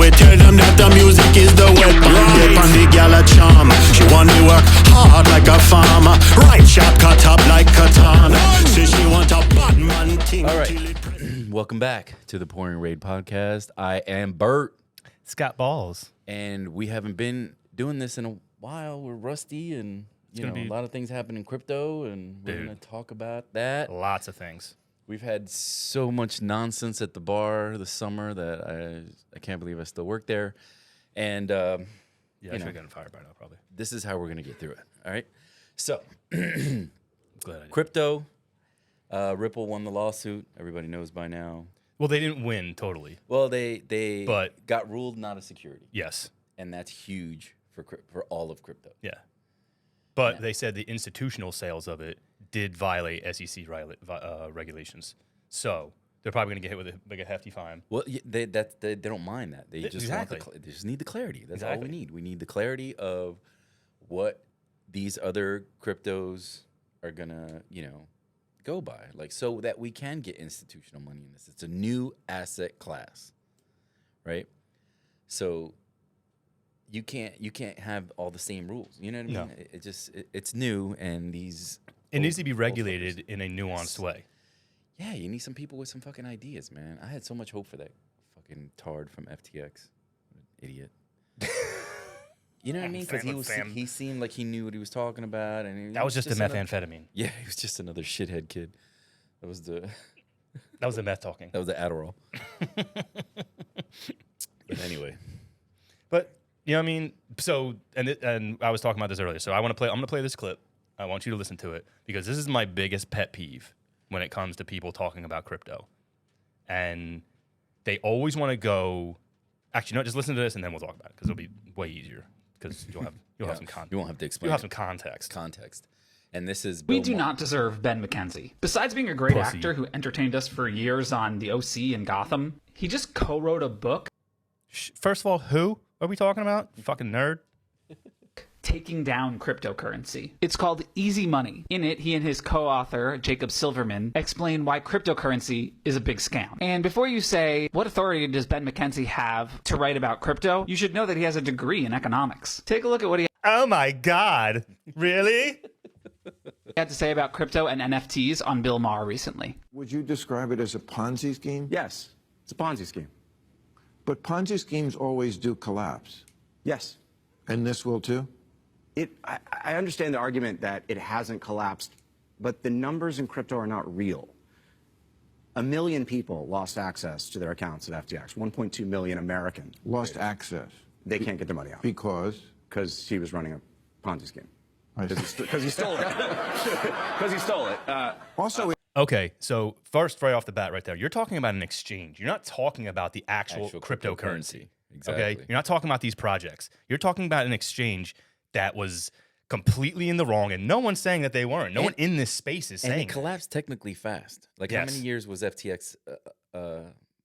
we tell them that the music is the weapon. Dip on the gal a charm. She want to work hard like a farmer. Right shot cut up like katana. Say she want a bad man thing. All right. Welcome back to the Pouring Raid podcast. I am Bert. Scott Balls. And we haven't been doing this in a while. We're rusty and a lot of things happen in crypto, and we're going to talk about that. Lots of things. We've had so much nonsense at the bar this summer that I can't believe I still work there. And I should have gotten fired by now, probably. This is how we're going to get through it. All right. So, Glad I did. crypto, Ripple won the lawsuit. Everybody knows by now. Well, they didn't win totally. Well, they But- got ruled not a security. Yes. And that's huge for all of crypto. Yeah. But they said the institutional sales of it did violate SEC regulations. So they're probably going to get hit with a hefty fine. Well, they don't mind that. They just Exactly. they just need the clarity. That's all Exactly. we need. We need the clarity of what these other cryptos are gonna, go by, like, so that we can get institutional money in this. It's a new asset class, right? So you can't have all the same rules. You know what I mean? No. It's new, and these It needs to be regulated in a nuanced way. Yeah, you need some people with some fucking ideas, man. I had so much hope for that fucking tard from FTX. Idiot. You know what I mean? Because he seemed like he knew what he was talking about, and That was just the methamphetamine. Yeah, he was just another shithead kid. That was the meth talking. that was the Adderall. But anyway, But you know what I mean? So and I was talking about this earlier. So I'm gonna play this clip. I want you to listen to it because this is my biggest pet peeve when it comes to people talking about crypto. And they always want to go. Actually, no, just listen to this and then we'll talk about it because it'll be way easier because you'll have some context. you won't have to explain. You'll have some context. And this is We Bill do Maher. not deserve Ben McKenzie. Besides being a great Pussy. actor who entertained us for years on The OC and Gotham, he just co-wrote a book First of all, who are we talking about? You fucking nerd. taking down cryptocurrency. It's called Easy Money. In it, he and his co-author, Jacob Silverman, explain why cryptocurrency is a big scam. And before you say, what authority does Ben McKenzie have to write about crypto? You should know that he has a degree in economics. Take a look at what he Oh my God. Really? had to say about crypto and NFTs on Bill Maher recently. Would you describe it as a Ponzi scheme? Yes, it's a Ponzi scheme. But Ponzi schemes always do collapse. Yes. And this will too? I understand the argument that it hasn't collapsed, but the numbers in crypto are not real. 1 million people lost access to their accounts at FTX. 1.2 million Americans Lost access. They can't get their money out Because? because he was running a Ponzi scheme. I see. Because he stole it. Because he stole it. Also, Okay, so first, right off the bat, right there, you're talking about an exchange. You're not talking about the actual cryptocurrency. Exactly. Okay, you're not talking about these projects. You're talking about an exchange that was completely in the wrong, and no one's saying that they weren't. No one in this space is And saying it collapsed technically fast. Like, how many years was FTX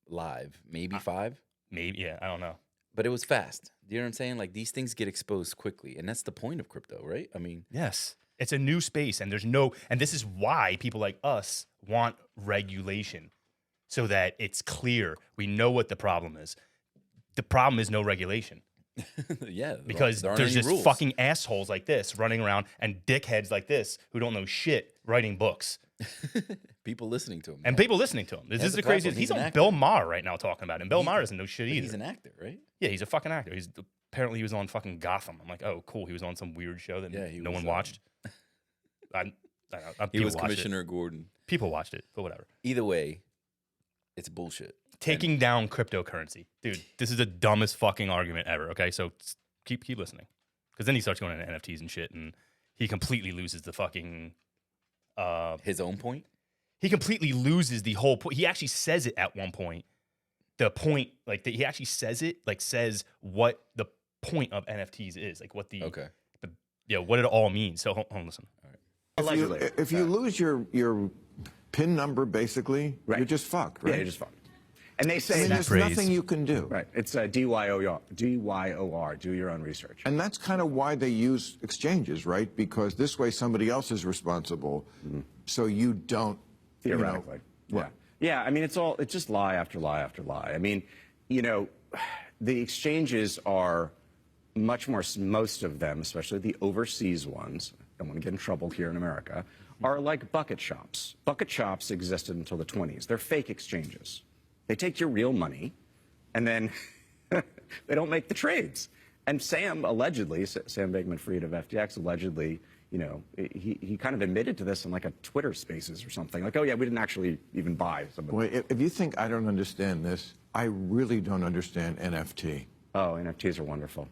live? Maybe 5? Maybe, yeah, I don't know. But it was fast. Do you know what I'm saying? Like, these things get exposed quickly, and that's the point of crypto, right? I mean, Yes, it's a new space, and and this is why people like us want regulation, so that it's clear. We know what the problem is. The problem is no regulation. yeah, Because there aren't there's any just rules. fucking assholes like this running around and dickheads like this who don't know shit writing books people listening to him. and people listening to him. This has is a the craziest. platform. He's He's an on actor. Bill Maher right now talking about it. And Bill Maher doesn't know shit But either. he's an actor, right? Yeah, he's a fucking actor. Apparently he was on fucking Gotham. I'm like, oh, cool. He was on some weird show that Yeah, he no was, one watched. He People was watched it. Commissioner Gordon. People watched it, but whatever. Either way, it's bullshit. Taking down cryptocurrency, dude. This is the dumbest fucking argument ever. Okay, so keep listening, because then he starts going into NFTs and shit, and he completely loses the fucking. His own point? He completely loses the whole point. He actually says it at one point. The point, like he actually says it, like says what the point of NFTs is, like what the what it all means. So hold on, listen. All right. Allegedly. if you lose your PIN number, basically, Right. you're just fucked, right? Yeah, you're just fucked. And they I say mean, that. there's phrase. nothing you can do. Right. It's DYOR. DYOR. Do your own research. And that's kind of why they use exchanges, right? Because this way somebody else is responsible, so you don't. Theoretically. Right. Yeah. I mean, it's just lie after lie after lie. I mean, the exchanges are much more, most of them, especially the overseas ones, I don't want to get in trouble here in America, are like bucket shops. Bucket shops existed until the 20s. They're fake exchanges. They take your real money, and then they don't make the trades. And Sam allegedly, Sam Bankman-Fried of FTX allegedly, you know, he kind of admitted to this in like a Twitter Spaces or something. Like, oh yeah, we didn't actually even buy some of it. Wait, if you think I don't understand this, I really don't understand NFT. Oh, NFTs are wonderful.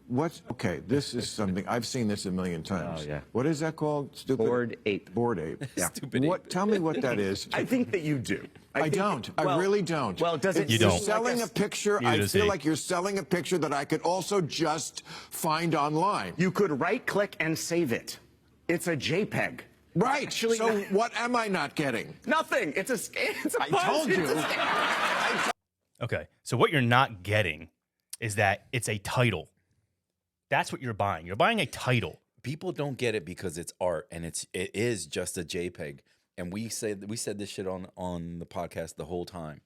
Okay, this is something, I've seen this a million times. Oh, yeah. What is that called? Stupid? Bored Ape. Bored Ape. Yeah. Stupid ape. Tell me what that is. I think that you do. I don't. I really don't. Well, does it? You You're don't. selling a picture. Neither I does feel he. like you're selling a picture that I could also just find online. You could right-click and save it. It's a JPEG. Right. Actually, So what am I not getting? nothing. It's a scam. It's a I told it's you. a scam. Okay, so what you're not getting is that it's a title. That's what you're buying. You're buying a title. People don't get it because it's art and it is just a JPEG. And we said this shit on the podcast the whole time.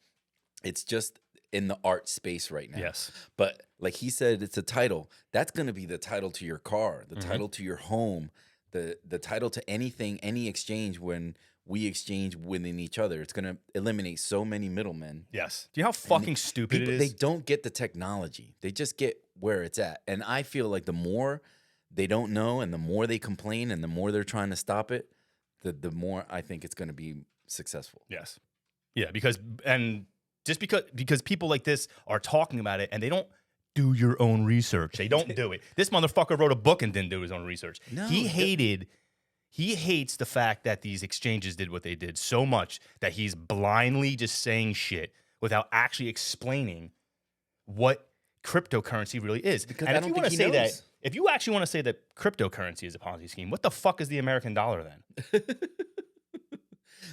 It's just in the art space right now. Yes. But like he said, it's a title. That's going to be the title to your car, the title to your home, the title to anything, any exchange when we exchange within each other. It's going to eliminate so many middlemen. Yes. Do you know how fucking stupid People, it they is? don't get the technology. They just get where it's at. And I feel like the more they don't know and the more they complain and the more they're trying to stop it, the more I think it's going to be successful. Yes. Yeah, because people like this are talking about it and they don't do your own research. They don't do it. This motherfucker wrote a book and didn't do his own research. No, he hates the fact that these exchanges did what they did so much that he's blindly just saying shit without actually explaining what cryptocurrency really is. Because and I if don't you think want he to say that, knows. if you actually want to say that cryptocurrency is a Ponzi scheme, what the fuck is the American dollar then?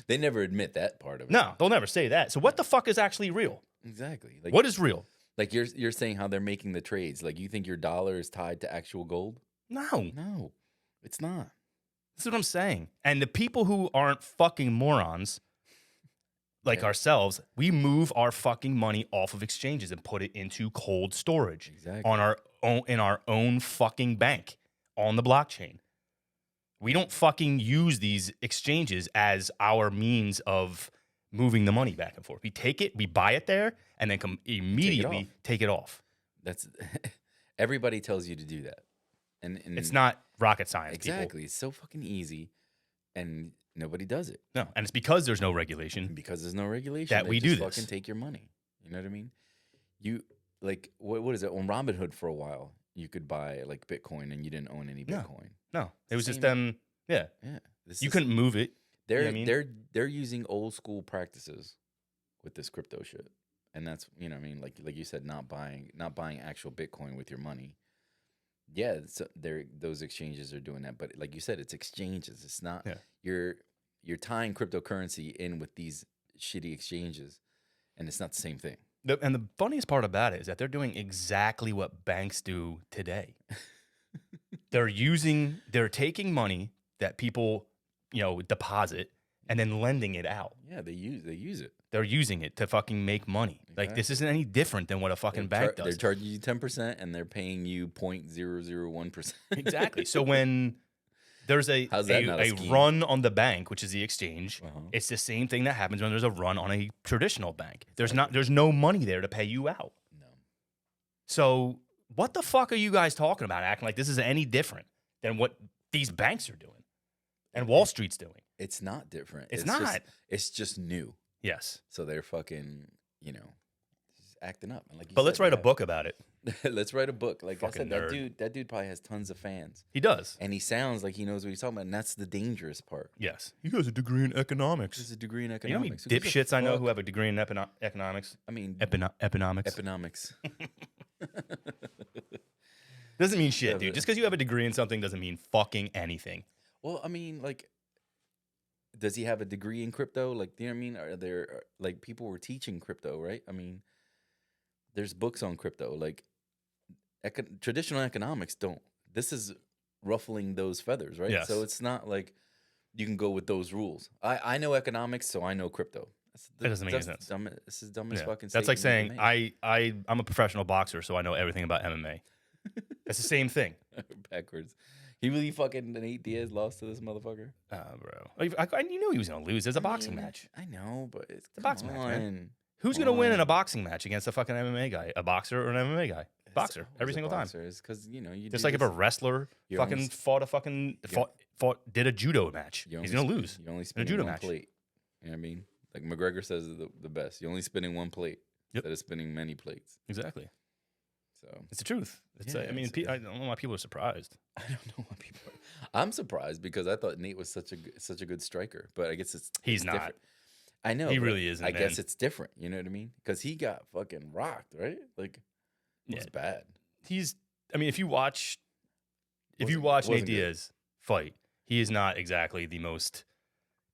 They never admit that part of it. No, they'll never say that. So what the fuck is actually real? Exactly. Like, What is real? Like you're saying how they're making the trades. Like you think your dollar is tied to actual gold? No. No, it's not. That's what I'm saying. And the people who aren't fucking morons, like ourselves, we move our fucking money off of exchanges and put it into cold storage Exactly. on our own in our own fucking bank on the blockchain. We don't fucking use these exchanges as our means of moving the money back and forth. We take it, we buy it there, and then immediately take it off. That's everybody tells you to do that, and It's not rocket science. exactly. People. It's so fucking easy, and nobody does it. No, and it's because there's no regulation. And because there's no regulation That they we just do this. fucking take your money. You know what I mean? You like what is it on Robinhood for a while? You could buy like Bitcoin and you didn't own any No. Bitcoin. No, it was just Same. Yeah, Yeah, this you is- couldn't move it. They're you know what I mean? they're using old school practices with this crypto shit, and that's what I mean. Like you said, not buying actual Bitcoin with your money. Yeah, those exchanges are doing that, but like you said, it's exchanges. It's not you're tying cryptocurrency in with these shitty exchanges, and it's not the same thing. And the funniest part about it is that they're doing exactly what banks do today. They're taking money that people, deposit and then lending it out. Yeah, they use it. They're using it to fucking make money. Like this isn't any different than what a fucking bank They're does. charging you 10%, and they're paying you 0.001%. Exactly. So when there's How's that not a a scheme? run on the bank, which is the exchange, Uh-huh. it's the same thing that happens when there's a run on a traditional bank. There's no money there to pay you out. No. So what the fuck are you guys talking about? Acting like this is any different than what these banks are doing and Wall Street's doing. It's not different. It's just- not. it's just new. Yes. So they're fucking, just acting up. And like you But said, let's write a yeah. book about it. Let's write a book. Like Fucking I nerd. said, that dude probably has tons of fans, He does. and he sounds like he knows what he's talking about. And that's the dangerous part. Yes. He has a degree in economics. There's a degree in You know how many economics. Who gives a dipshits I know fuck? who have a degree in economics? I mean, Economics. economics. Doesn't mean shit, Yeah, dude. but- Just because you have a degree in something doesn't mean fucking anything. Well, I mean, like, does he have a degree in crypto? Like, you know what I mean? Are there like people were teaching crypto, right? I mean, there's books on crypto. Like, traditional economics don't. This is ruffling those feathers, right? Yes. So it's not like you can go with those rules. I know economics, so I know crypto. That doesn't make any sense. This is dumb as fucking. That's like saying MMA. I'm a professional boxer, so I know everything about MMA. That's the same thing. Backwards. He really fucking Nate Diaz lost to this motherfucker. Bro. You knew he was gonna lose. It's a boxing match. I know, but it's a boxing match, man. Who's gonna win in a boxing match against a fucking MMA guy? A boxer or an MMA guy? Boxer every single time. Because you just like if a wrestler fucking did a judo match, he's gonna lose. You're only spinning one plate. You know what I mean? Like McGregor says the best. You're only spinning one plate instead of spinning many plates. Exactly. So it's the truth. I don't know why people are surprised. I don't know why people I'm surprised because I thought Nate was such a good striker, but I guess he's not. Different. I know he really isn't. I guess it's different. You know what I mean? Because he got fucking rocked, right? Like it was bad. If you watch Nate Diaz fight, he is not exactly the most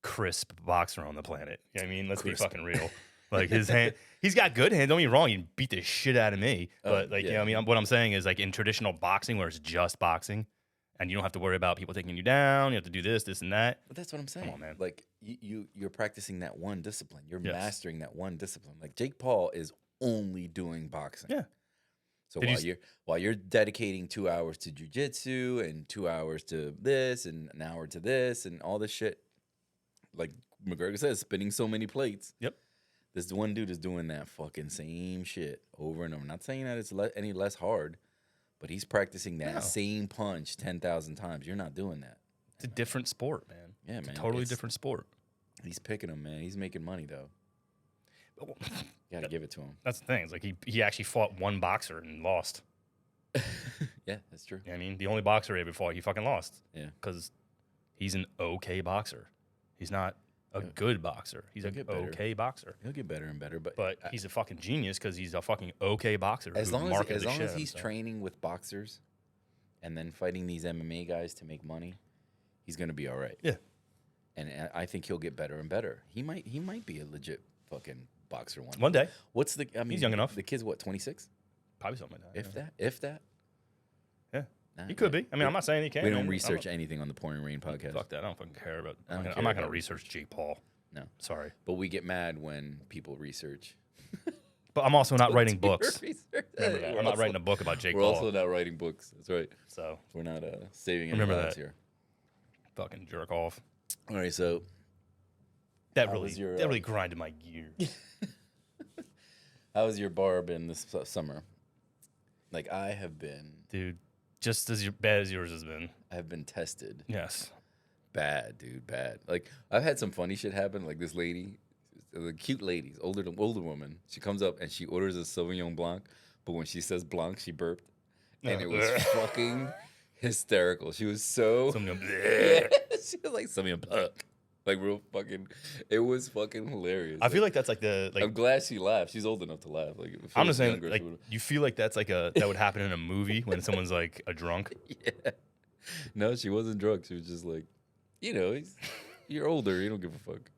crisp boxer on the planet. You know what I mean? Let's be fucking real. Like his hand, he's got good hands. Don't get me wrong, he beat the shit out of me. But you know what I mean? What I'm saying is like in traditional boxing where it's just boxing and you don't have to worry about people taking you down, you have to do this, this, and that. But that's what I'm saying. Come on, man. Like you're practicing that one discipline. You're mastering that one discipline. Like Jake Paul is only doing boxing. Yeah. So while you're dedicating 2 hours to jiu-jitsu and 2 hours to this and an hour to this and all this shit, like McGregor says, spinning so many plates. Yep. This one dude is doing that fucking same shit over and over. I'm not saying that it's any less hard, but he's practicing that same punch 10,000 times. You're not doing that. It's a different sport, man. Yeah, it's man. A totally different sport. He's picking them, man. He's making money, though. You got to give it to him. That's the thing. It's like he actually fought one boxer and lost. Yeah, that's true. You know what I mean? The only boxer he ever fought, he fucking lost. Yeah. Because he's an okay boxer. He's not a good boxer. He's an okay boxer. He'll get better and better, but he's a fucking genius because he's a fucking okay boxer. As long as he's training with boxers and then fighting these MMA guys to make money, he's gonna be all right. Yeah. And I think he'll get better and better. He might be a legit fucking boxer one day. He's young enough. The kid's what, 26? Probably something like that. If that. Yeah. He could be. I mean, I'm not saying he can't. We don't research anything on the Pouring Rain podcast. Fuck that. I don't fucking care about. I'm not gonna research Jake Paul. No, sorry. But we get mad when people research. But I'm also not writing books. Remember that. I'm not also writing a book about Jake Paul. We're also not writing books. That's right. So we're not saving any remember lives that here. Fucking jerk off. All right, so that really grinded my gears. How has your bar been this summer? Like I have been, dude. Just as bad as yours has been. I have been tested. Yes. Bad, dude, bad. Like I've had some funny shit happen. Like this lady, the cute lady, older woman. She comes up and she orders a Sauvignon Blanc, but when she says Blanc, she burped, and it was fucking hysterical. She was so. She was like Sauvignon Blanc, like real fucking. It was fucking hilarious. I feel like that's like the. I'm glad she laughed. She's old enough to laugh. Like I'm just saying, like you feel like that's like that would happen in a movie when someone's like a drunk. Yeah. No, she wasn't drunk. She was just like, you're older. You don't give a fuck.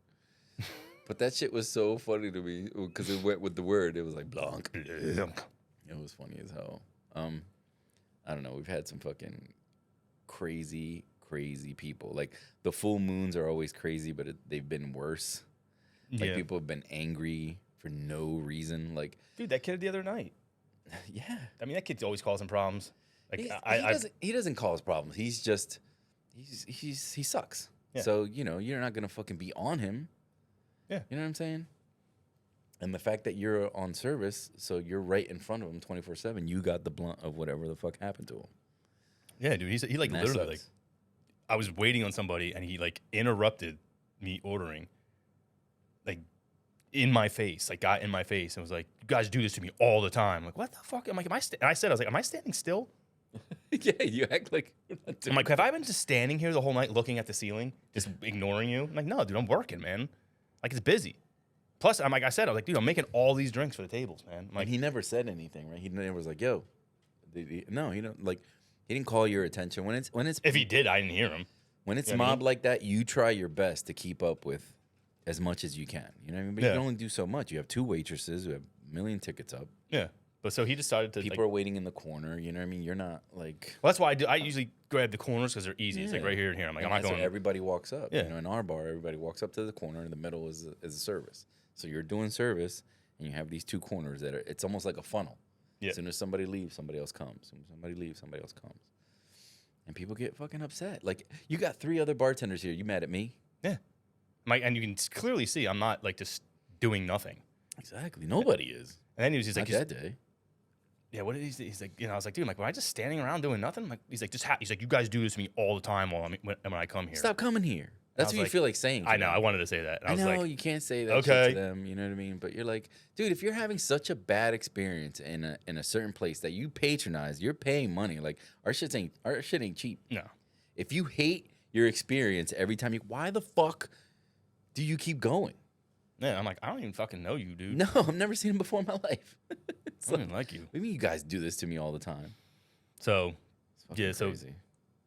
But that shit was so funny to me because it went with the word. It was like Blanc. It was funny as hell. I don't know. We've had some fucking crazy people. Like the full moons are always crazy, but they've been worse. Like people have been angry for no reason. Like, dude, that kid the other night. Yeah. I mean, that kid's always causing problems. Like he doesn't cause problems. He's just he sucks. Yeah. So you're not gonna fucking be on him. Yeah. You know what I'm saying? And the fact that you're on service, so you're right in front of him 24/7. You got the blunt of whatever the fuck happened to him. Yeah, dude. He like literally like. I was waiting on somebody and he like interrupted me ordering, like in my face, like got in my face and was like, "You guys do this to me all the time." I'm like, what the fuck? I'm like, and I was like, am I standing still? Yeah, you act like you're not doing I'm like, have I been just standing here the whole night looking at the ceiling, just ignoring you? I'm like, no, dude, I'm working, man. Like it's busy. Plus, I was like, dude, I'm making all these drinks for the tables, man. I'm like, and he never said anything, right? He never was like, yo, no, he don't like. He didn't call your attention when it's. If he did, I didn't hear him. When it's mob like that, you try your best to keep up with as much as you can. You know what I mean? But you can only do so much. You have 2 waitresses who have a million tickets up. Yeah. But so he decided to. People are waiting in the corner. You know what I mean? You're not like. Well, that's why I do. I usually grab the corners because they're easy. It's like right here and here. I'm like, I'm not going. Everybody walks up. Yeah. In our bar, everybody walks up to the corner. In the middle is a service. So you're doing service, and you have these two corners that are. It's almost like a funnel. Yeah. As soon as somebody leaves, somebody else comes. When somebody leaves, somebody else comes. And people get fucking upset. Like, you got 3 other bartenders here. You mad at me? Yeah. And you can clearly see I'm not like just doing nothing. Exactly. Nobody is. And then he was just Not like, that day. yeah, what is he? He's like, I was like, dude, I'm like, am I just standing around doing nothing? I'm like, he's like, he's like, you guys do this to me all the time when I come here. Stop coming here. That's was what you like, feel like saying. To I know. them. I wanted to say that. And I was know like, you can't say that okay. shit to them. You know what I mean? But you're like, dude, if you're having such a bad experience in a certain place that you patronize, you're paying money. Like our shit ain't cheap. no. If you hate your experience every time why the fuck do you keep going? Yeah, I'm like, I don't even fucking know you, dude. No, I've never seen him before in my life. I don't even like you. What do you mean you guys do this to me all the time? So, Fucking yeah, so crazy.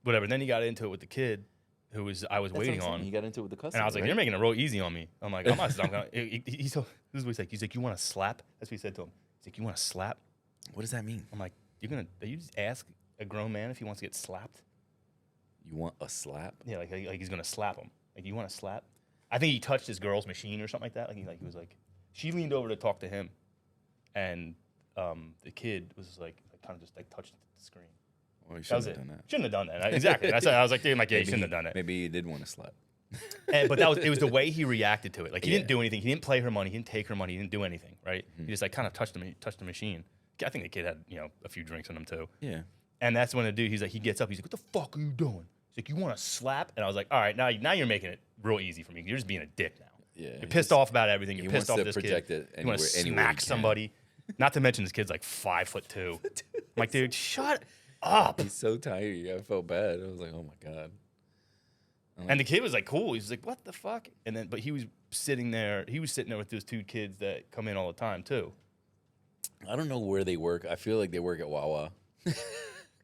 whatever. Then he got into it with the kid who I was That's waiting what I'm saying. on. You got into it with the customer. And I was like, right? you're making it real easy on me. I'm like, I'm not. This is what he said. He's like, you want to slap? That's what he said to him. He's like, you want to slap? What does that mean? I'm like, you just ask a grown man if he wants to get slapped? You want a slap? Yeah, like he's gonna slap him. Like, you want to slap? I think he touched his girl's machine or something like that. He was like, she leaned over to talk to him, and the kid was just like kind of just like touched the screen. Well, you That was shouldn't have it. done that. Shouldn't have done that. Exactly. That's I was like, dude, like, yeah, you shouldn't have done it. Maybe you did want to slap. But it was the way he reacted to it. Like, he didn't do anything. He didn't play her money. He didn't take her money. He didn't do anything. Right? He just like kind of touched the machine. I think the kid had a few drinks in him too. Yeah. And that's when the dude, he gets up. He's like, what the fuck are you doing? He's like, you want to slap? And I was like, all right, now you're making it real easy for me. You're just being a dick now. Yeah. You're pissed off about everything. You're he pissed off wants to this project kid. it You want to anywhere he smack can. somebody. Not to mention this kid's like 5'2". I'm like, dude, shut up. He's so tiny. I felt bad. I was like, oh my God. And the kid was like, cool. He was like, what the fuck? But he was sitting there. He was sitting there with those 2 kids that come in all the time too. I don't know where they work. I feel like they work at Wawa.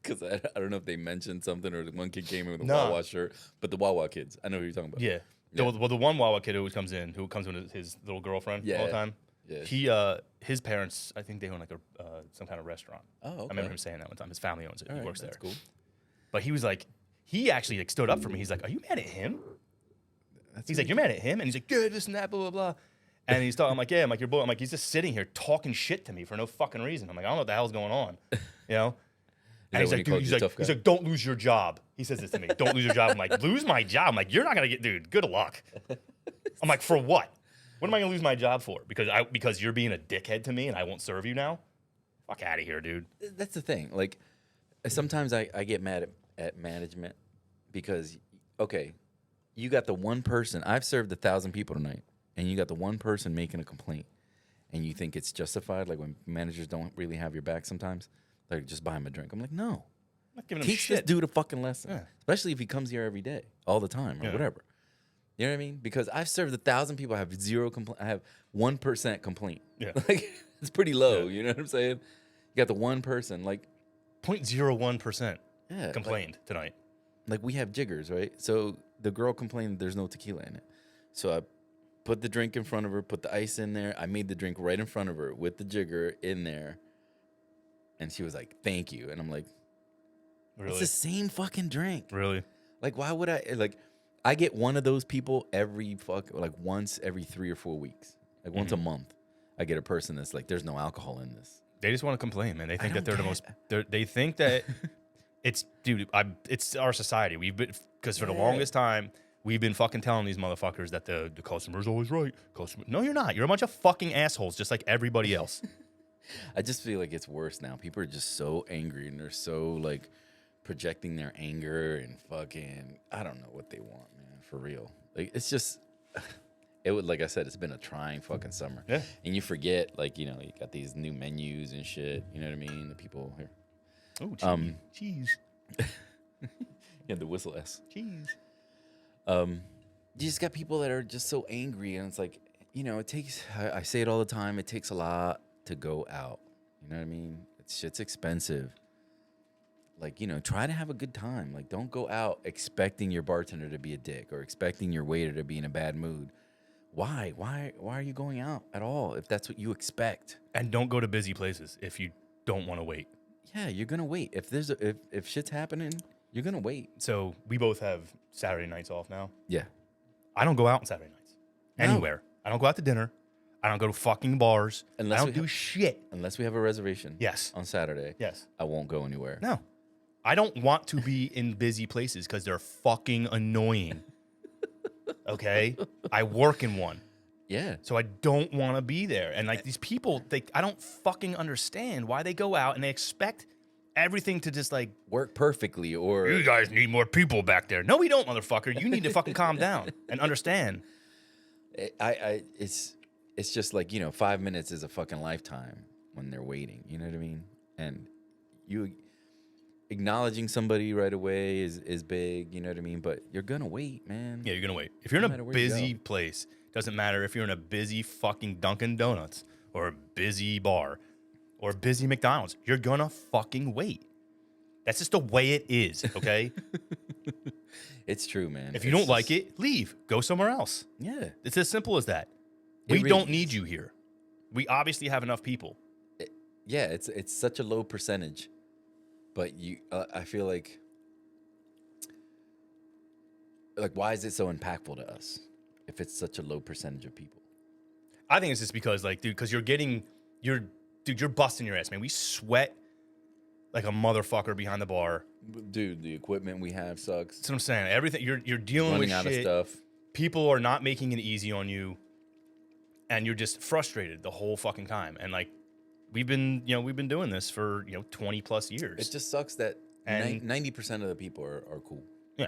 Because I don't know if they mentioned something or the one kid came in with a Wawa shirt. But the Wawa kids, I know who you're talking about. Yeah. Well, the one Wawa kid who comes with his little girlfriend all the time. Yeah. His parents, I think they own like some kind of restaurant. Oh, okay. I remember him saying that one time. His family owns it. All He right, works there. that's cool. But he was like, he actually like stood up for me. He's like, are you mad at him? He's like, you're mad at him? And he's like, yeah, this and that, blah, blah, blah. And he's talking, I'm like, yeah, I'm like, your boy. I'm like, he's just sitting here talking shit to me for no fucking reason. I'm like, I don't know what the hell's going on. You know? And he's like, dude, he's like, don't lose your job. He says this to me. Don't lose your job. I'm like, lose my job? I'm like, you're not going to dude, good luck. I'm like, for what? What am I going to lose my job for? Because you're being a dickhead to me and I won't serve you now? Fuck out of here, dude. That's the thing. Like, sometimes I get mad at management because, okay, you got the one person. I've served 1,000 people tonight, and you got the one person making a complaint, and you think it's justified. Like when managers don't really have your back sometimes, like just buy him a drink. I'm like, no. I'm not giving him Teach shit. this dude a fucking lesson, Yeah. especially if he comes here every day, all the time, or whatever. You know what I mean? Because I've served 1,000 people. I have zero complaint. I have 1% complaint. Yeah. Like it's pretty low. You know what I'm saying? You got the one person. Like 0.01% yeah, complained tonight. like we have jiggers, right? So the girl complained there's no tequila in it. So I put the drink in front of her, put the ice in there. I made the drink right in front of her with the jigger in there. And she was like, thank you. And I'm like, Really? it's the same fucking drink. Really? Like, why would I get one of those people once every 3 or 4 weeks. Like once a month. I get a person that's like, there's no alcohol in this. They just want to complain, man. They think that don't they're the most. They think that it's our society. We've been because for the longest time we've been fucking telling these motherfuckers that the customer's always right. No, you're not. You're a bunch of fucking assholes, just like everybody else. I just feel like it's worse now. People are just so angry and they're so like projecting their anger and fucking. I don't know what they want, man. For real. Like it's just. Like I said, it's been a trying fucking summer. Yeah. And you forget, like, you got these new menus and shit. You know what I mean? The people here. Oh, cheese. Yeah, the whistle S. Cheese. You just got people that are just so angry. And it's like, it takes, I say it all the time, it takes a lot to go out. You know what I mean? Shit's expensive. Like, try to have a good time. Like, don't go out expecting your bartender to be a dick or expecting your waiter to be in a bad mood. Why? Why are you going out at all if that's what you expect? And don't go to busy places if you don't want to wait. Yeah, you're gonna wait. If shit's happening, you're gonna wait. So we both have Saturday nights off now. Yeah. I don't go out on Saturday nights No. anywhere. I don't go out to dinner. I don't go to fucking bars. Unless I we don't do shit. Unless we have a reservation. Yes. On Saturday. Yes. I won't go anywhere. No. I don't want to be in busy places because they're fucking annoying. Okay? I work in one. Yeah. So I don't want to be there. And like these people, I don't fucking understand why they go out and they expect everything to just like Work perfectly or you guys need more people back there. No, we don't, motherfucker. You need to fucking calm down and understand. It's just like, 5 minutes is a fucking lifetime when they're waiting. You know what I mean? And you acknowledging somebody right away is big, you know what I mean? But you're gonna wait, man. Yeah, you're gonna wait. If you're in No a matter where you busy go. place, doesn't matter if you're in a busy fucking Dunkin' Donuts or a busy bar or a busy McDonald's, you're gonna fucking wait. That's just the way it is, okay? It's true, man. If you don't like it, leave. Go somewhere else. Yeah. It's as simple as that. It We really don't need is. you here. We obviously have enough people. Yeah, it's such a low percentage. But I feel like why is it so impactful to us if it's such a low percentage of people? I think it's just because, like, dude, because you're busting your ass, man. We sweat like a motherfucker behind the bar. Dude, the equipment we have sucks. That's what I'm saying. Everything you're dealing Running with out shit. of stuff. People are not making it easy on you, and you're just frustrated the whole fucking time. And like, we've been doing this for 20 plus years. It just sucks that And- 90% of the people are cool. Yeah.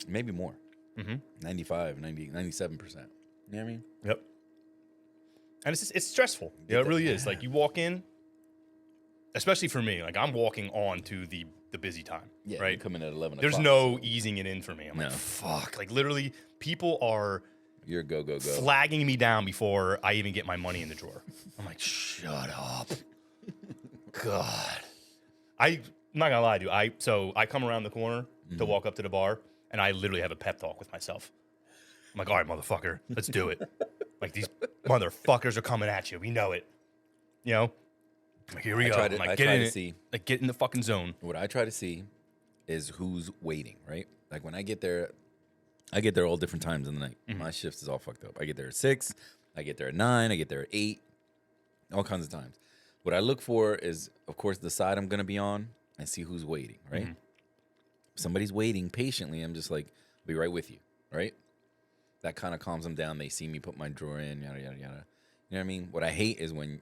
Maybe more. Mm-hmm. 95, 90, 97%. You know what I mean? Yep. And it's stressful. Yeah, it really is. Like, you walk in, especially for me, like I'm walking on to the busy time. Yeah, right. you come in at 11 There's o'clock. no easing it in for me. I'm like, No. fuck. Like, literally, people are You're go. flagging me down before I even get my money in the drawer. I'm like, shut up. God. I'm not gonna lie, dude. I come around the corner to walk up to the bar, and I literally have a pep talk with myself. I'm like, all right, motherfucker, let's do it. Like, these motherfuckers are coming at you. We know it. Like, here we go. try to- I'm like, I get try in to it. see. Like, get in the fucking zone. What I try to see is who's waiting, right? Like when I get there all different times in the night. Mm-hmm. My shift is all fucked up. I get there at 6, I get there at 9, I get there at 8, all kinds of times. What I look for is, of course, the side I'm gonna be on and see who's waiting, right? Mm-hmm. If somebody's waiting patiently, I'm just like, I'll be right with you, right? That kind of calms them down. They see me put my drawer in, yada yada yada. You know what I mean? What I hate is when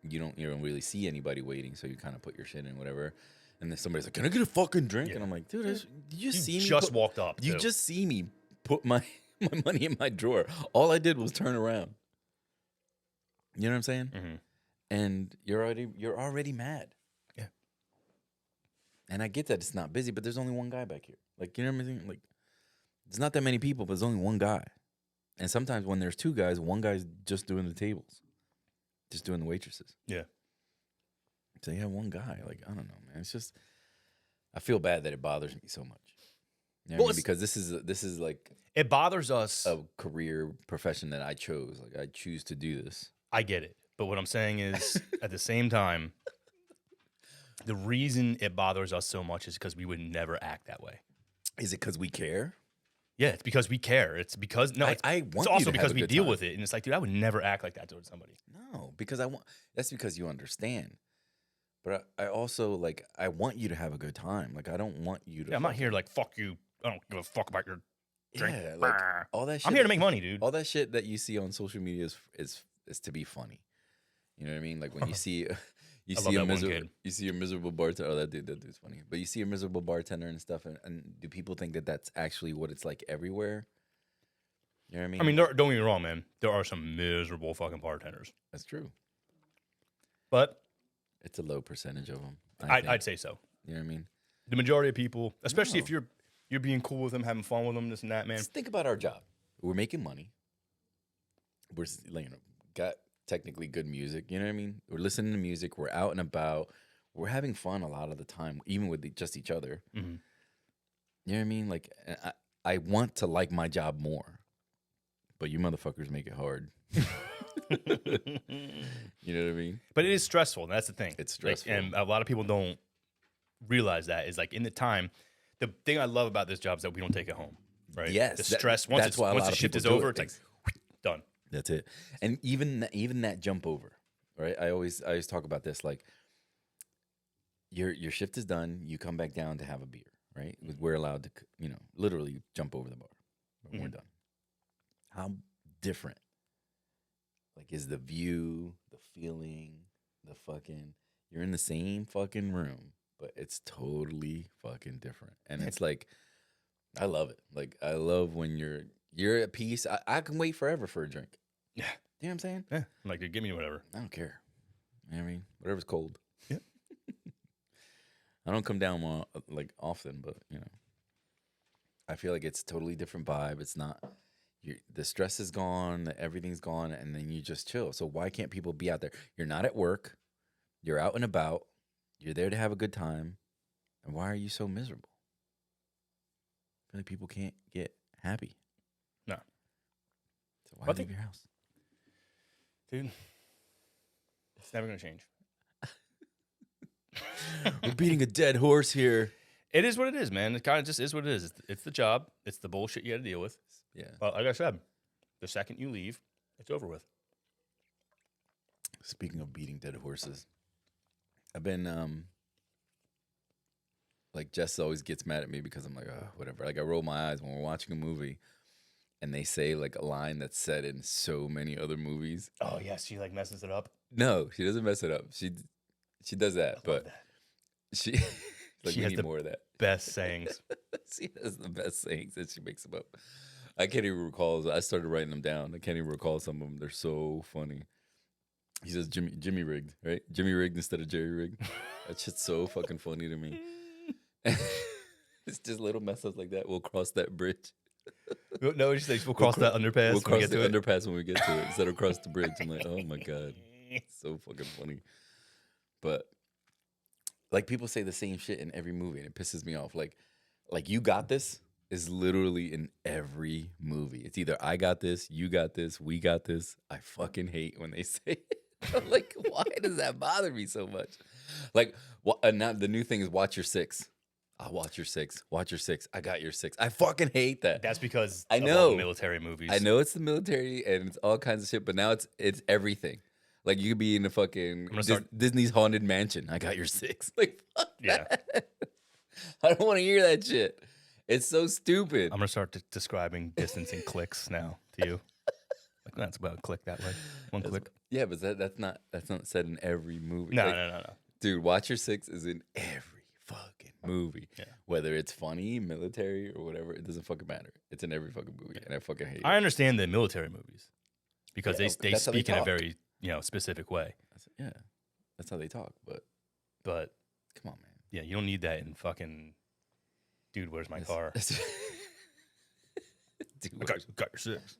you don't really see anybody waiting, so you kind of put your shit in, whatever. And then somebody's like, "Can I get a fucking drink?" Yeah. And I'm like, "Dude, did you see me? just walked up, You too. just see me put my money in my drawer. All I did was turn around. You know what I'm saying? Mm-hmm. And you're already mad. Yeah. And I get that it's not busy, but there's only one guy back here. Like, you know what I'm saying? Like, there's not that many people, but there's only one guy. And sometimes when there's two guys, one guy's just doing the tables, just doing the waitresses. Yeah. So you have one guy. Like, I don't know, man. It's just, I feel bad that it bothers me so much. You know what I mean? Because this is like It bothers us. a career profession that I chose. Like, I choose to do this. I get it. But what I'm saying is, at the same time, the reason it bothers us so much is because we would never act that way. Is it because we care? Yeah, it's because we care. It's because I want it's you also to have because a we good deal time. with it, and it's like, dude, I would never act like that towards somebody. No, because that's because you understand. But I also, like, I want you to have a good time. Like, I don't want you to. Yeah, I'm not here like fuck you. I don't give a fuck about your drink. Yeah, like all that shit. I'm here to make money, dude. All that shit that you see on social media is to be funny. You know what I mean? Like when you see I love that one kid. you see a miserable bartender. Oh, that dude's funny. But you see a miserable bartender and stuff, and do people think that that's actually what it's like everywhere? You know what I mean? I mean, don't get me wrong, man. There are some miserable fucking bartenders, that's true. but It's a low percentage of them. I'd say so. You know what I mean? The majority of people, especially if you're being cool with them, having fun with them, this and that, man. Just think about our job. We're making money. We're got technically good music. You know what I mean? We're listening to music. We're out and about. We're having fun a lot of the time, even with just each other. Mm-hmm. You know what I mean? Like, I want to like my job more, but you motherfuckers make it hard. You know what I mean? But it is stressful, and that's the thing. It's Like, stressful. and a lot of people don't realize that is like in the time. The thing I love about this job is that we don't take it home, right? Yes, The stress once that's why a once lot the of shift people is do over, it. it's like done. That's it. And even that jump over, right? I always talk about this. Like your shift is done. You come back down to have a beer, right? We're allowed to, literally jump over the bar when we're done. How different, like, is the view, the feeling, the fucking, you're in the same fucking room, but it's totally fucking different. And it's like, I love it. Like, I love when you're at peace. I can wait forever for a drink. Yeah. You know what I'm saying? Yeah. I'm like, give me whatever. I don't care. You know what I mean? Whatever's cold. Yeah. I don't come down like often, but I feel like it's a totally different vibe. It's not, the stress is gone, everything's gone, and then you just chill. So why can't people be out there? You're not at work. You're out and about. You're there to have a good time. And why are you so miserable? I feel like people can't get happy. No. So why leave your house? Dude, it's never going to change. We're beating a dead horse here. It is what it is, man. It kind of just is what it is. It's the job. It's the bullshit you got to deal with. Yeah. But like I said, the second you leave, it's over with. Speaking of beating dead horses, I've been like, Jess always gets mad at me because I'm like, oh, whatever. Like, I roll my eyes when we're watching a movie and they say like a line that's said in so many other movies. Oh yes, she like messes it up. No, she doesn't mess it up. She does that, but she like, she we has need the more of that. Best sayings. She has the best sayings that she makes them up. I can't even recall. I started writing them down. I can't even recall some of them. They're so funny. He says Jimmy rigged, right? Jimmy rigged instead of Jerry rigged. That shit's so fucking funny to me. It's just little mess ups like that. We'll cross that bridge. No, she says we'll cross that underpass. We'll cross the it. underpass when we get to it instead of cross the bridge. I'm like, oh my God. It's so fucking funny. But like, people say the same shit in every movie and it pisses me off. Like you got this is literally in every movie. It's either I got this, you got this, we got this. I fucking hate when they say it. I'm like, why does that bother me so much? Like, now the new thing is watch your six. I'll watch your six. Watch your six. I got your six. I fucking hate that. That's because I of know all the military movies. I know it's the military and it's all kinds of shit, but now it's everything. Like, you could be in the fucking Disney's Haunted Mansion. I got your six. Like, fuck that. I don't want to hear that shit. It's so stupid. I'm gonna start describing distance in clicks now to you. Like, that's about a click that way. One click. Yeah, but that's not said in every movie. No, like, no. Dude, watch your six is in every fucking movie. Yeah. Whether it's funny, military, or whatever, it doesn't fucking matter. It's in every fucking movie, and I fucking hate it. I understand the military movies because Yeah, they that's how they speak in a talk. very specific way. That's how they talk. But come on, man. Yeah, you don't need that in fucking. Dude, where's my car? Dude, got your six.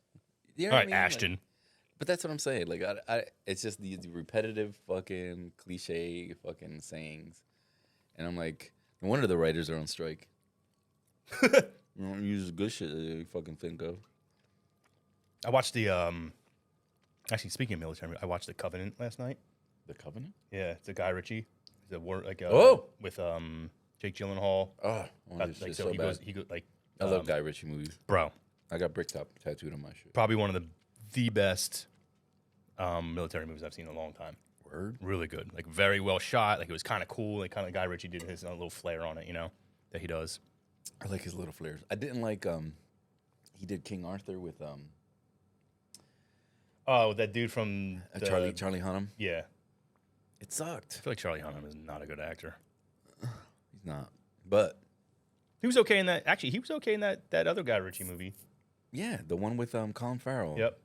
you know All what right, I mean? Like, Ashton. but that's what I'm saying. Like, it's just the repetitive fucking cliche fucking sayings, and I'm like, no wonder the writers are on strike. You don't use the good shit that you fucking think of. I watched the Actually, speaking of military, I watched The Covenant last night. The Covenant? Yeah, it's a Guy Ritchie. It's a war with Jake Gyllenhaal. Oh, I want this shit so bad. he goes like I love Guy Ritchie movies. bro. I got Bricktop tattooed on my shit. Probably one of the best military movies I've seen in a long time. Word? Really good. Like, very well shot. Like, it was kind of cool. Like, kind of Guy Ritchie did his little flair on it, that he does. I like his little flares. I didn't like he did King Arthur with Oh, that dude from Charlie Hunnam. Yeah. It sucked. I feel like Charlie Hunnam is not a good actor. He's not. But He was okay in that. Actually, he was okay in that other Guy Ritchie movie. yeah, the one with Colin Farrell. Yep.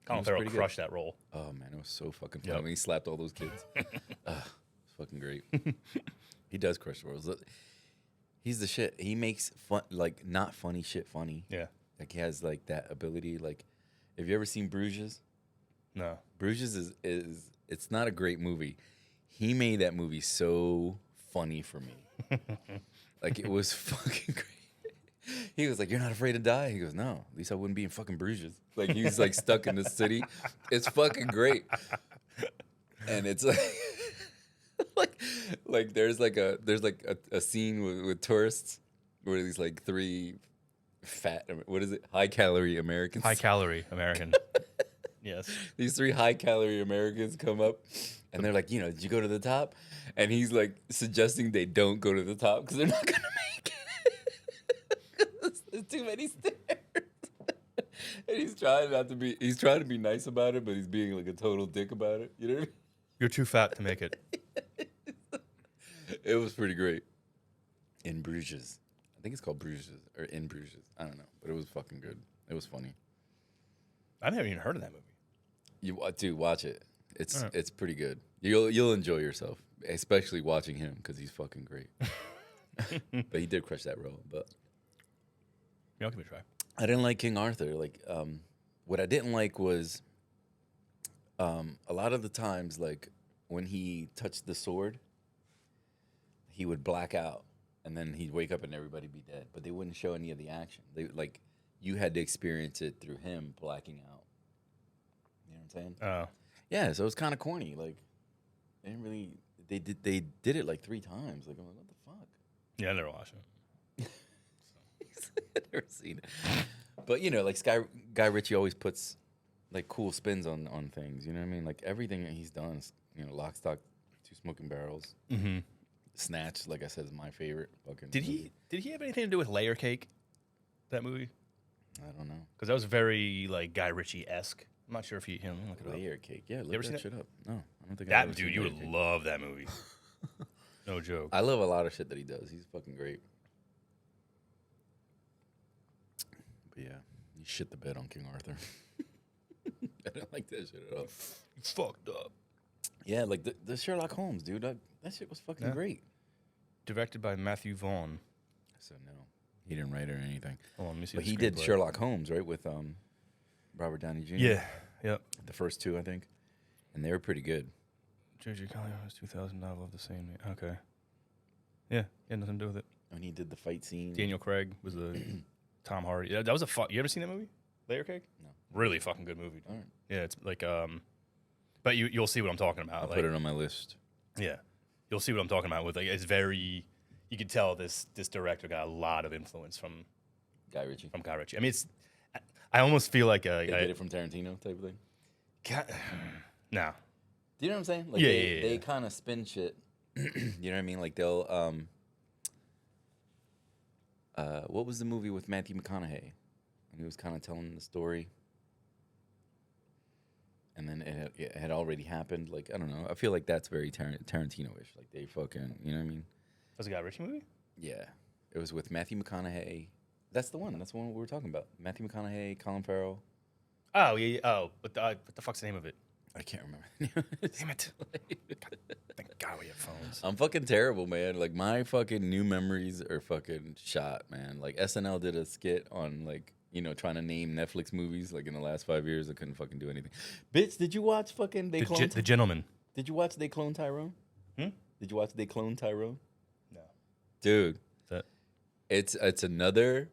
Colin was Farrell pretty good. crushed that role. Oh man, it was so fucking funny Yep. when he slapped all those kids. It's fucking great. He does crush the roles. He's the shit. He makes fun, like, not funny shit funny. Yeah. Like, he has like that ability. Like, have you ever seen Bruges? No. Bruges is it's not a great movie. He made that movie so funny for me. Like, it was fucking great. He was like, "You're not afraid to die?" He goes, "No, at least I wouldn't be in fucking Bruges." Like, he's like stuck in the city. It's fucking great. And it's like there's a scene with tourists where these like three fat, what is it? High calorie Americans. High calorie American. Yes. These 3 high-calorie Americans come up, and they're like, did you go to the top? And he's like suggesting they don't go to the top because they're not gonna make it. There's too many stairs. And he's trying to be nice about it, but he's being like a total dick about it. You know what I mean? You're too fat to make it. It was pretty great. In Bruges. I think it's called Bruges or In Bruges. I don't know, but it was fucking good. It was funny. I never even heard of that movie. Dude, watch it. It's All right. it's pretty good. You'll enjoy yourself, especially watching him because he's fucking great. But he did crush that role. But Yeah, I'll give it a try. I didn't like King Arthur. Like, what I didn't like was, a lot of the times, like when he touched the sword, he would black out, and then he'd wake up and everybody be dead. But they wouldn't show any of the action. You had to experience it through him blacking out. You know what I'm saying? Oh. Yeah, so it was kind of corny. Like, they didn't really. They did it like 3 times. Like, I'm like, what the fuck? Yeah, I never watched it. I've never seen it. But like Guy Ritchie always puts like cool spins on things. You know what I mean? Like everything that he's done is Lock, Stock, 2 Smoking Barrels. Mm-hmm. Snatch, like I said, is my favorite. Fucking Did movie. he have anything to do with Layer Cake? That movie? I don't know. Because that was very like Guy Ritchie-esque. I'm not sure if you look it up. Layer Cake. Yeah, look ever that seen shit up. No, I don't think I've That ever dude, seen you Layer would Cake. love that movie. No joke. I love a lot of shit that he does. He's fucking great. But yeah, you shit the bed on King Arthur. I don't like that shit at all. Fucked up. Yeah, like the Sherlock Holmes, dude. That shit was fucking Yeah. great. Directed by Matthew Vaughn. So no, he didn't write it or anything. Hold on, let me see. But the he did screenplay. Sherlock Holmes, right, with Robert Downey Jr. Yeah. Yep. The first 2, I think, and they were pretty good. J.J. Collier's 2000 novel of the same name. Okay. Yeah, had nothing to do with it. When he did the fight scene. Daniel Craig was the Tom Hardy. Yeah, that was a fun. You ever seen that movie? Layer Cake? No. Really fucking good movie. All right. Yeah, it's like but you'll see what I'm talking about. I'll like, put it on my list. yeah, you'll see what I'm talking about. With like, it's very. You can tell this director got a lot of influence from Guy Ritchie. Guy Ritchie. I mean, it's. I almost feel like They did it from Tarantino type of thing. No. Do you know what I'm saying? Like Yeah, they yeah. kind of spin shit. You know what I mean? Like they'll what was the movie with Matthew McConaughey? And he was kind of telling the story. And then it had already happened. Like, I don't know. I feel like that's very Tarantino-ish. Like, they fucking, you know what I mean? Was it a Guy Ritchie movie? Yeah. It was with Matthew McConaughey. That's the one. That's the one we were talking about. Matthew McConaughey, Colin Farrell. Oh, yeah. Oh, what the fuck's the name of it? I can't remember. Damn it. Thank God we have phones. I'm fucking terrible, man. Like, my fucking new memories are fucking shot, man. Like, SNL did a skit on, like, trying to name Netflix movies, like, in the last 5 years. I couldn't fucking do anything. Bitch, did you watch fucking The Gentleman. Did you watch They Clone Tyrone? Hmm? Did you watch They Clone Tyrone? No. Dude, That it's another,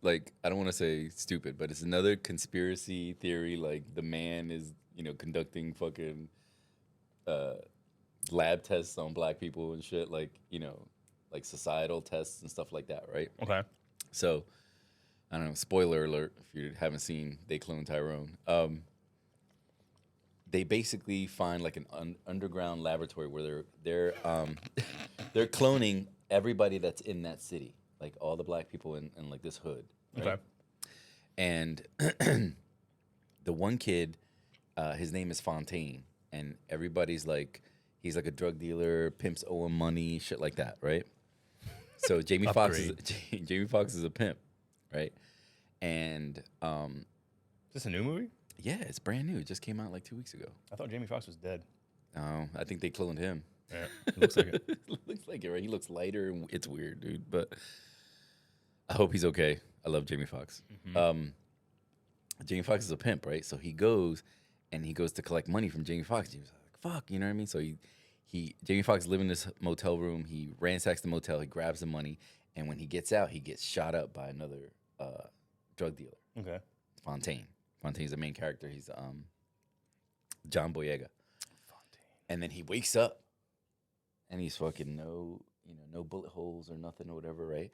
like, I don't want to say stupid, but it's another conspiracy theory. Like, the man is, conducting fucking lab tests on black people and shit. Like, like societal tests and stuff like that, right? okay. So, I don't know, spoiler alert if you haven't seen They Clone Tyrone. They basically find like an underground laboratory where they're they're cloning everybody that's in that city, like all the black people in like this hood. Right? Okay. And the one kid, his name is Fontaine, and everybody's like, he's like a drug dealer, pimps owe him money, shit like that, right? So Jamie Foxx is a pimp, right? And Is this a new movie? yeah, it's brand new. It just came out like 2 weeks ago. I thought Jamie Foxx was dead. I think they cloned him. Yeah, it looks like it. Looks like it, right? He looks lighter, and it's weird, dude. But I hope he's okay. I love Jamie Foxx. Jamie Foxx is a pimp, right? So he goes to collect money from Jamie Foxx. Jamie's like, "Fuck," you know what I mean? So Jamie Foxx lives in this motel room. He ransacks the motel. He grabs the money, and when he gets out, he gets shot up by another drug dealer, Okay. Fontaine. Fontaine's the main character. He's John Boyega. And then he wakes up, and he's fucking no bullet holes or nothing or whatever, right?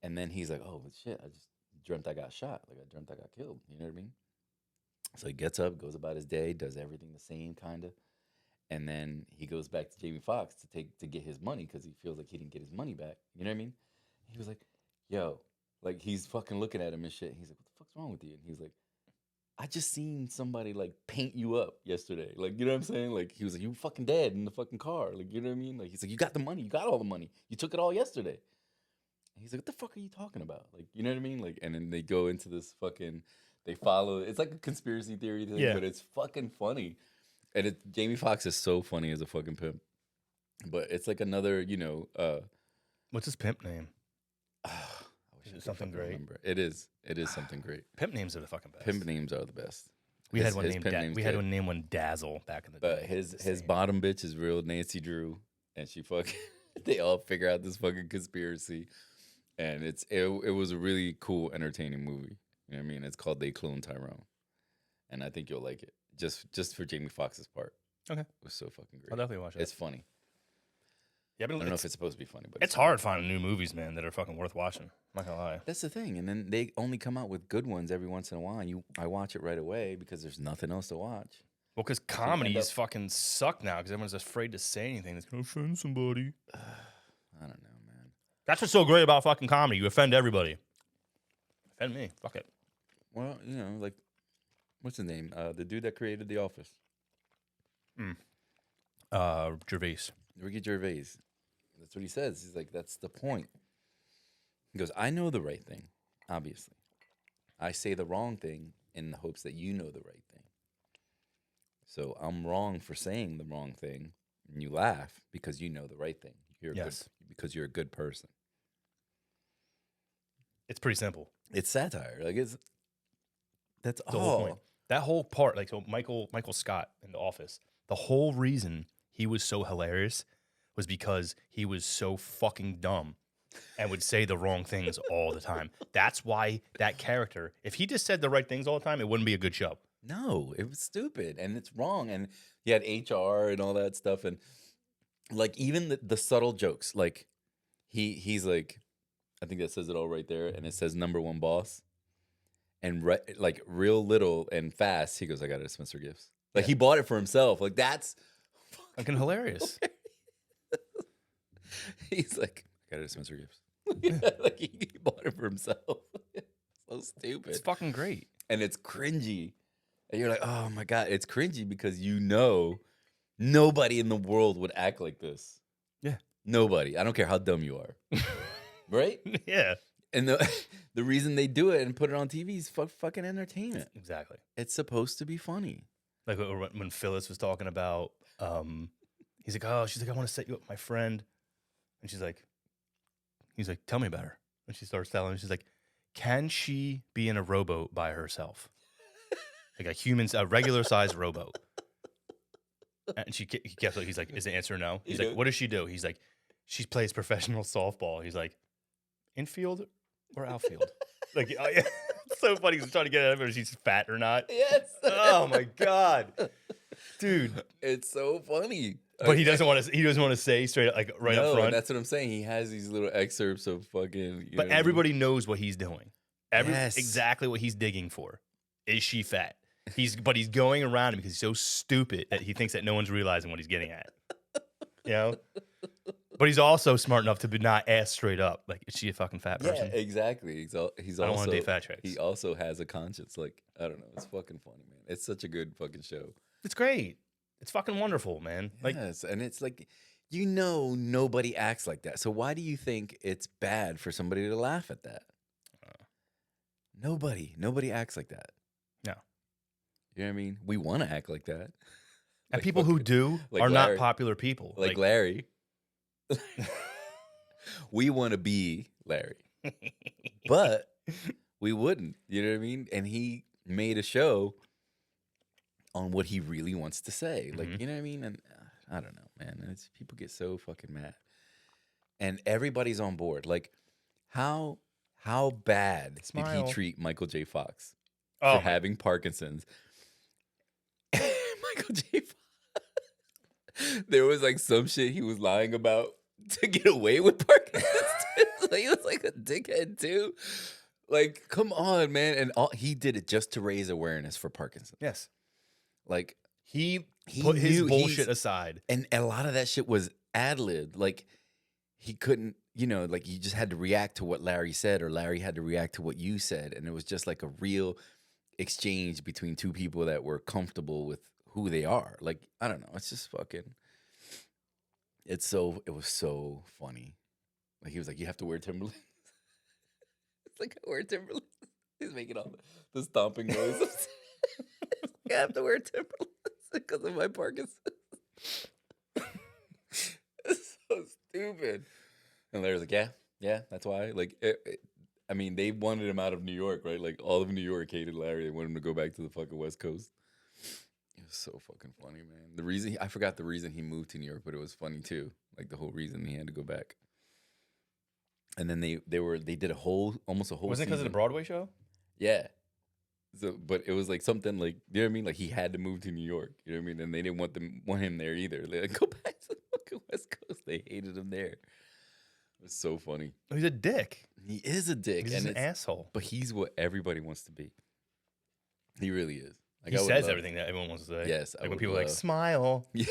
And then he's like, "Oh shit! I just dreamt I got shot. Like I dreamt I got killed." You know what I mean? So he gets up, goes about his day, does everything the same kind of, and then he goes back to Jamie Foxx to get his money because he feels like he didn't get his money back. You know what I mean? He was like, "Yo," like he's fucking looking at him and shit. He's like, "What the fuck's wrong with you?" And he's like, "I just seen somebody like paint you up yesterday. Like, you know what I'm saying? Like, he was like, you fucking dead in the fucking car. Like, you know what I mean? Like, he's like, you got the money. You got all the money. You took it all yesterday." And he's like, "What the fuck are you talking about?" Like, you know what I mean? Like, and then they go into this fucking, they follow, it's like a conspiracy theory thing, Yeah. but it's fucking funny. And Jamie Foxx is so funny as a fucking pimp. But it's like another, What's his pimp name? I wish I could something fucking great? remember. It is something great. Pimp names are the fucking best. Pimp names are the best. We had one named pimp name's we had good. one named one Dazzle back in the But day. his bottom bitch is real Nancy Drew, and she fucking they all figure out this fucking conspiracy, and it was a really cool, entertaining movie. You know what I mean? It's called They Clone Tyrone, and I think you'll like it just for Jamie Foxx's part. Okay. It was so fucking great. I'll definitely watch it. It's funny. Yeah, but I don't know if it's supposed to be funny, but it's hard finding new movies, man, that are fucking worth watching. I'm not gonna lie. That's the thing, and then they only come out with good ones every once in a while. And I watch it right away because there's nothing else to watch. Well, because comedies fucking suck now because everyone's afraid to say anything that's gonna offend somebody. I don't know, man. That's what's so great about fucking comedy. You offend everybody. Offend me. Fuck it. Well, like what's his name? The dude that created The Office, Gervais. Ricky Gervais. That's what he says. He's like, that's the point. He goes, I know the right thing, obviously. I say the wrong thing in the hopes that you know the right thing. So I'm wrong for saying the wrong thing, and you laugh because you know the right thing. Because you're a good person. It's pretty simple. It's satire. Like that's The all. whole point. That whole part, like so Michael Scott in The Office, the whole reason he was so hilarious was because he was so fucking dumb and would say the wrong things all the time. That's why that character, if he just said the right things all the time, it wouldn't be a good show. No, it was stupid and it's wrong. And he had HR and all that stuff. And like even the subtle jokes, like he's like, I think that says it all right there. And it says #1 boss. And like real little and fast, he goes, I got to dispense her gifts. Like he bought it for himself. Like that's Fucking hilarious. He's like, I got to dispense her gifts. Like he bought it for himself. So stupid. It's fucking great. And it's cringy. And you're like, oh my God, it's cringy because nobody in the world would act like this. Yeah. Nobody. I don't care how dumb you are. Right? Yeah. And the reason they do it and put it on TV is fucking entertainment. Exactly. It's supposed to be funny. Like when Phyllis was talking about, he's like, oh, she's like, I want to set you up with my friend. And he's like, tell me about her. And she starts telling him, she's like, can she be in a rowboat by herself? Like a regular sized rowboat. And he kept like, he's like, is the answer no? He's like, what does she do? He's like, she plays professional softball. He's like, infield or outfield? Like, oh, yeah. It's so funny. He's trying to get at whether she's fat or not. Yes. Oh my God. Dude. It's so funny. But he doesn't want to say straight up, like right up front. That's what I'm saying. He has these little excerpts of fucking. But everybody knows what he's doing. Yes. Exactly what he's digging for. Is she fat? But he's going around him because he's so stupid that he thinks that no one's realizing what he's getting at. You know? But he's also smart enough to not ask straight up, like, is she a fucking fat person? Yeah, exactly. He's I don't want to date fat chicks. He also has a conscience. Like, I don't know. It's fucking funny, man. It's such a good fucking show. It's great. It's fucking wonderful, man. Like, yes, and it's like, nobody acts like that. So why do you think it's bad for somebody to laugh at that? Nobody acts like that. no. You know what I mean? We want to act like that. And Like people who fucking- do like are Larry. not popular people. Like Larry. We want to be Larry. But we wouldn't. You know what I mean? And he made a show on what he really wants to say. Like, you know what I mean? And I don't know, man. People get so fucking mad. And everybody's on board. Like, how bad did Smile. he treat Michael J. Fox Oh, for having Parkinson's? Michael J. Fox. There was like some shit he was lying about to get away with Parkinson's. So he was like a dickhead too. Like, come on, man. And he did it just to raise awareness for Parkinson's. Yes. Like, He put his knew bullshit aside. And a lot of that shit was ad-libbed. Like, he couldn't, like, you just had to react to what Larry said, or Larry had to react to what you said. And it was just like a real exchange between two people that were comfortable with who they are. Like, I don't know. It's just fucking, it was so funny. Like, he was like, you have to wear Timberlands. It's like, I wear Timberlands. He's making all the stomping noises. I have to wear Timberlands because of my Parkinson's. It's so stupid. And Larry's like, yeah, that's why. Like, I mean, they wanted him out of New York, right? Like, all of New York hated Larry. They wanted him to go back to the fucking West Coast. It was so fucking funny, man. I forgot the reason he moved to New York, but it was funny too. Like, the whole reason he had to go back. And then they did almost a whole. Wasn't it because of the Broadway show? Yeah. So, but it was like something like, you know what I mean? Like, he had to move to New York. You know what I mean? And they didn't want him there either. They like, go back to the fucking West Coast. They hated him there. It was so funny. He's a dick. He is a dick. He's an asshole. But he's what everybody wants to be. He really is. Like, He says everything that everyone wants to say. Yes, like when people are like, smile. Yeah.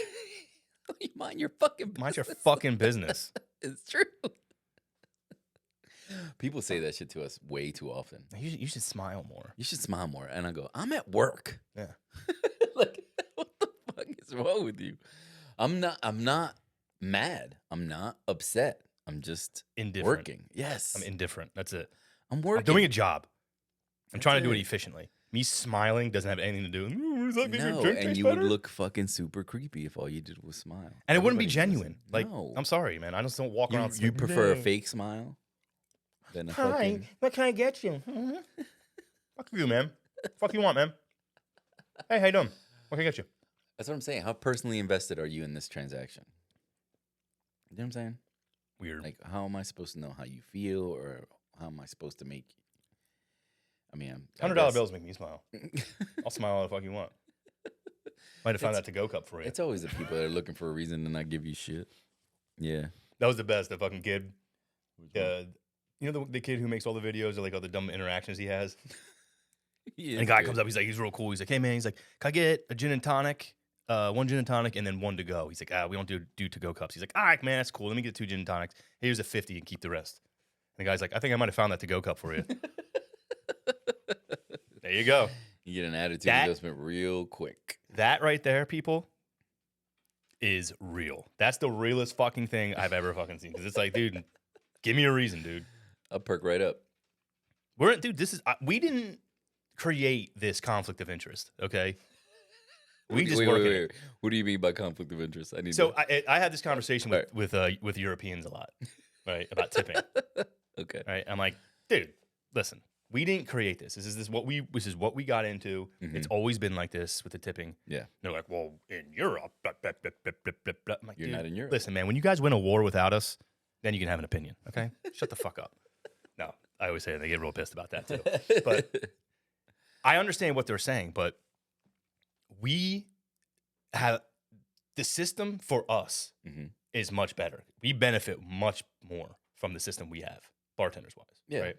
You mind your fucking business. Mind your fucking business. It's true. People say that shit to us way too often. You should smile more. You should smile more. And I go, I'm at work. Yeah. Like, what the fuck is wrong with you? I'm not mad. I'm not upset. I'm just Indifferent. working. Yes. I'm indifferent. That's it. I'm working. I'm doing a job. I'm trying to do it it. efficiently. Me smiling doesn't have anything to do. No, and you would look fucking super creepy if all you did was smile. And it wouldn't be Everybody genuine. does. Like, No. I'm sorry, man. I just don't walk around. You prefer a "Hey, fake smile than a Hi, fucking... what can I get you? Fuck you, man. Fuck you want, man. Hey, how you doing? What can I get you? That's what I'm saying. How personally invested are you in this transaction? You know what I'm saying? Weird. Like, how am I supposed to know how you feel, or how am I supposed to make... I mean, $100 bills make me smile. I'll smile all the fuck you want. Might have found that to-go cup for you. It's always the people that are looking for a reason to not give you shit. Yeah. That was the best. The fucking kid. You know the kid who makes all the videos of like all the dumb interactions he has? And the guy comes up, he's real cool. He's like, hey man, he's like, can I get a gin and tonic? One gin and tonic and then one to go. He's like, we don't do to-go cups. He's like, all right, man, that's cool. Let me get 2 gin and tonics. Here's a 50 and keep the rest. And the guy's like, I think I might have found that to-go cup for you. There you go. You get an attitude adjustment real quick. That right there, people, is real. That's the realest fucking thing I've ever fucking seen. Because it's like, dude, give me a reason, dude. I'll perk right up. We didn't create this conflict of interest, okay? We just Wait, work wait, in it. wait. What do you mean by conflict of interest? I need So to... I had this conversation with Europeans a lot, right, about tipping. Okay. Right, I'm like, dude, listen, we didn't create this. This is what we got into. Mm-hmm. It's always been like this with the tipping. Yeah. They're like, well, in Europe, blah, blah, blah, blah, blah, blah, blah. I'm like, You're dude, not in Europe. Listen, man, when you guys win a war without us, then you can have an opinion. Okay, shut the fuck up. No, I always say they get real pissed about that too. But I understand what they're saying, but we have the system for us is much better. We benefit much more from the system we have, bartenders wise. Yeah, right.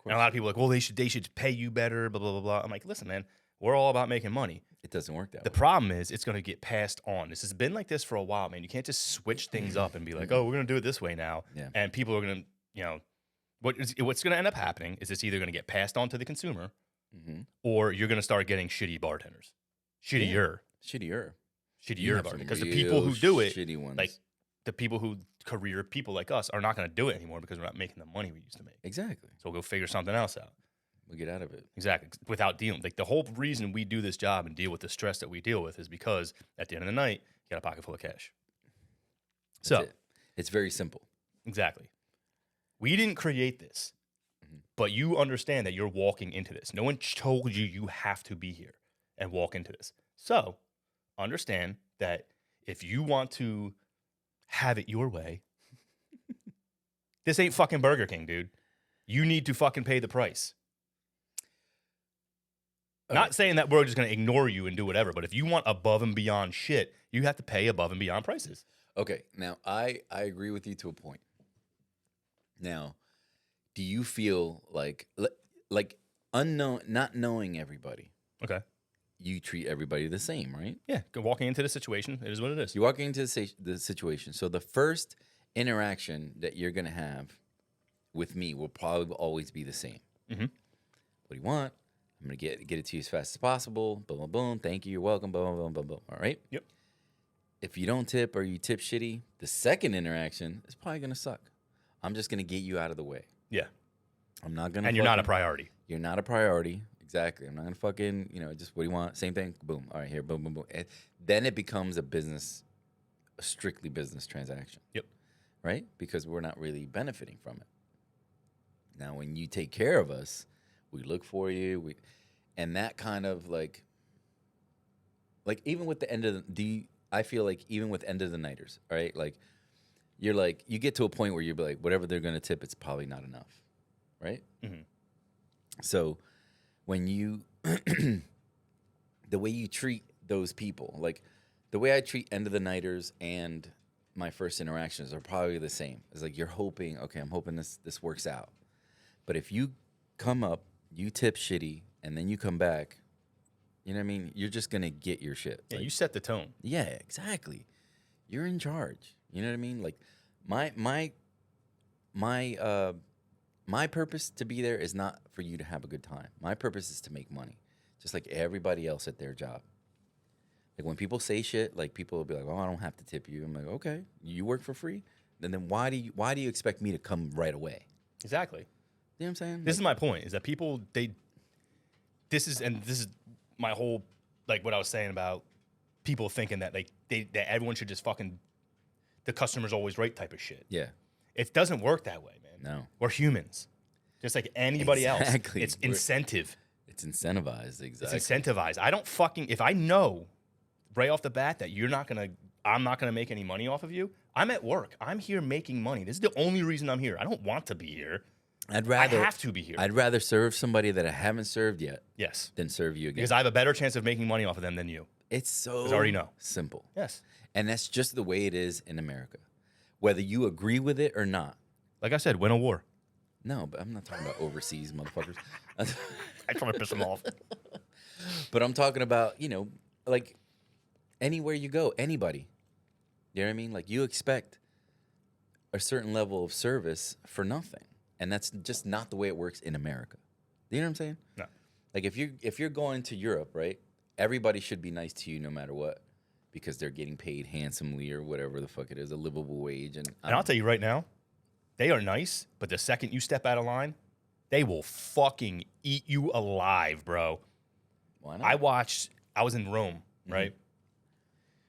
And a lot of people are like, well, they should pay you better, blah blah blah blah. I'm like, listen, man, we're all about making money. It doesn't work that The way. problem is it's going to get passed on. This has been like this for a while, man. You can't just switch things up and be like, oh, we're going to do it this way now. Yeah. And people are going to, what's going to end up happening is it's either going to get passed on to the consumer or you're going to start getting shitty bartenders. Shittier Shittier. bartenders. Because the people who do it, shitty ones. like the people who career people like us are not going to do it anymore because we're not making the money we used to make. Exactly. So we'll go figure something else out. We'll get out of it. Exactly. Without dealing. Like the whole reason we do this job and deal with the stress that we deal with is because at the end of the night, you got a pocket full of cash. So That's it. It's very simple. exactly. We didn't create this, but you understand that you're walking into this. No one told you you have to be here and walk into this. So understand that if you want to have it your way, this ain't fucking Burger King, dude. You need to fucking pay the price. Not saying that we're just going to ignore you and do whatever, but if you want above and beyond shit, you have to pay above and beyond prices. Okay. Now, I agree with you to a point. Now, do you feel like... like unknown, not knowing everybody, Okay. you treat everybody the same, right? Yeah. Walking into the situation, it is what it is. You're walking into the situation. So the first interaction that you're gonna have with me will probably always be the same. Mm-hmm. What do you want? I'm gonna get it to you as fast as possible. Boom, boom, boom. Thank you. You're welcome. Boom, boom, boom, boom, boom. All right. Yep. If you don't tip or you tip shitty, the second interaction is probably gonna suck. I'm just gonna get you out of the way. Yeah. I'm not gonna. And you're not a priority. You're not a priority. Exactly. I'm not gonna fucking, just what do you want? Same thing. Boom. All right, here. Boom, boom, boom. And then it becomes a strictly business transaction. Yep. Right? Because we're not really benefiting from it. Now, when you take care of us, we look for you. And that kind of like even with the end of I feel like even with end of the nighters, right? Like you get to a point where you're like, whatever they're gonna tip, it's probably not enough, right? Mm-hmm. So when you the way you treat those people, like the way I treat end of the nighters and my first interactions are probably the same. It's like you're hoping, okay, I'm hoping this works out. But if you come up, you tip shitty, and then you come back, you know what I mean? You're just gonna get your shit. Yeah, Like, you set the tone. yeah, exactly. You're in charge. You know what I mean? Like my purpose to be there is not for you to have a good time. My purpose is to make money, just like everybody else at their job. Like when people say shit, like people will be like, "Oh, I don't have to tip you." I'm like, "Okay, you work for free? Then why do you expect me to come right away?" Exactly. You know what I'm saying? This is my point, is that people, this is my whole, like what I was saying about people thinking that that everyone should just fucking, the customer's always right type of shit. Yeah. It doesn't work that way, man. No. We're humans. Just like anybody Exactly. else. It's incentive. It's incentivized, exactly. It's incentivized. I don't fucking, if I know right off the bat that I'm not gonna make any money off of you, I'm at work. I'm here making money. This is the only reason I'm here. I don't want to be here. I have to be here. I'd rather serve somebody that I haven't served yet Yes. than serve you again. Because I have a better chance of making money off of them than you. It's so 'Cause I already know. simple. Yes. And that's just the way it is in America. Whether you agree with it or not. Like I said, win a war. No, but I'm not talking about overseas motherfuckers. I try to piss them off. But I'm talking about, like anywhere you go, anybody. You know what I mean? Like you expect a certain level of service for nothing. And that's just not the way it works in America. You know what I'm saying? No. Like if you're going to Europe, right? Everybody should be nice to you no matter what, because they're getting paid handsomely or whatever the fuck it is, a livable wage. And I'll tell you right now, they are nice, but the second you step out of line, they will fucking eat you alive, bro. Why not? I was in Rome, right?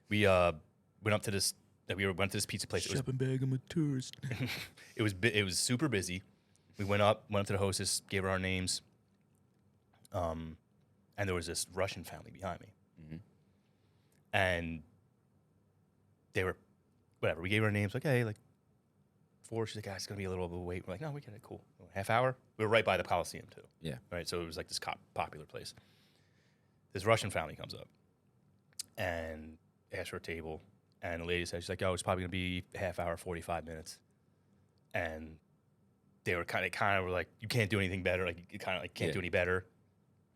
We went up to this went to this pizza place. Shopping bag, I'm a tourist. It was super busy. We went up to the hostess, gave her our names. And there was this Russian family behind me. Mm-hmm. And they were, whatever, we gave her our names, like, hey, like, 4, she's like, it's going to be a little overweight. We're like, no, we get it, cool. Half hour? We were right by the Coliseum, too. Yeah. Right, so it was like this popular place. This Russian family comes up and asks for a table. And the lady says, she's like, oh, it's probably going to be half hour, 45 minutes. And they were kind of were like, you can't do anything better. Like, you kind of like can't do any better.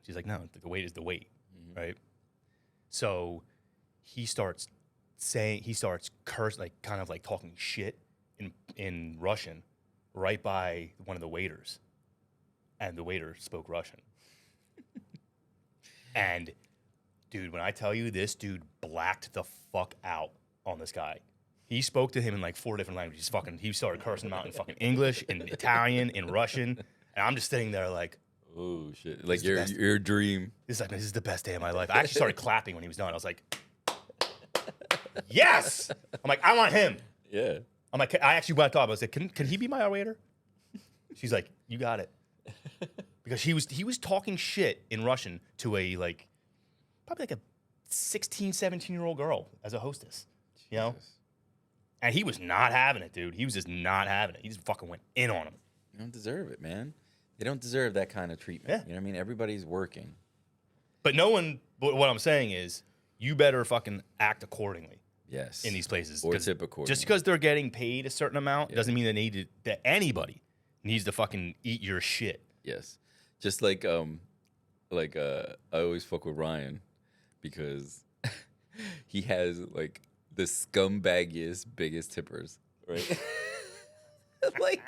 She's like, no, the wait is the wait, right? So he starts cursing, like kind of like talking shit in Russian right by one of the waiters. And the waiter spoke Russian. And dude, when I tell you, this dude blacked the fuck out on this guy. He spoke to him in like 4 different languages. He started cursing him out in fucking English, in Italian, in Russian. And I'm just sitting there like, oh shit! Like your dream. this is the best day of my life. I actually started clapping when he was done. I was like, yes! I'm like, I want him. Yeah. I'm like, I actually went up. I was like, can he be my waiter? She's like, you got it. Because he was talking shit in Russian to a like, probably like a 16, 17-year-old girl as a hostess, you know? And he was not having it, dude. He was just not having it. He just fucking went in on him. You don't deserve it, man. They don't deserve that kind of treatment. Yeah. You know what I mean? Everybody's working. But no one, what I'm saying is, you better fucking act accordingly. Yes. In these places. Or tip accordingly. Just because they're getting paid a certain amount doesn't mean that anybody needs to fucking eat your shit. Yes. Just like I always fuck with Ryan because he has like the scumbaggiest, biggest tippers, right? Like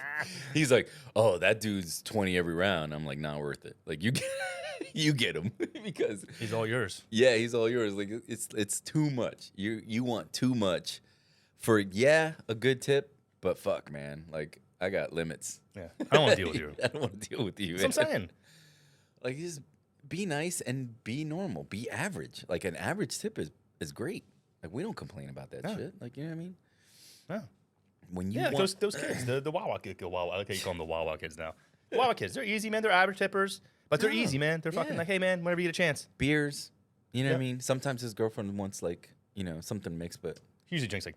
he's like, oh, that dude's 20 every round. I'm like, not worth it. Like you get him because He's all yours. yeah, he's all yours. Like it's too much. You want too much for a good tip, but fuck, man. Like I got limits. Yeah, I don't want to deal with you. I don't want to deal with you. That's what I'm man. saying. Like just be nice and be normal. Be average. Like an average tip is great. Like we don't complain about that shit. Like you know what I mean? Yeah. When you Yeah, want those kids, the Wawa kids, I like how you call them the Wawa kids now. Wawa kids, they're easy, man. They're average tippers, but they're easy, man. They're fucking like, hey, man, whenever you get a chance. beers, you know what I mean? Sometimes his girlfriend wants like, something mixed, but He usually drinks like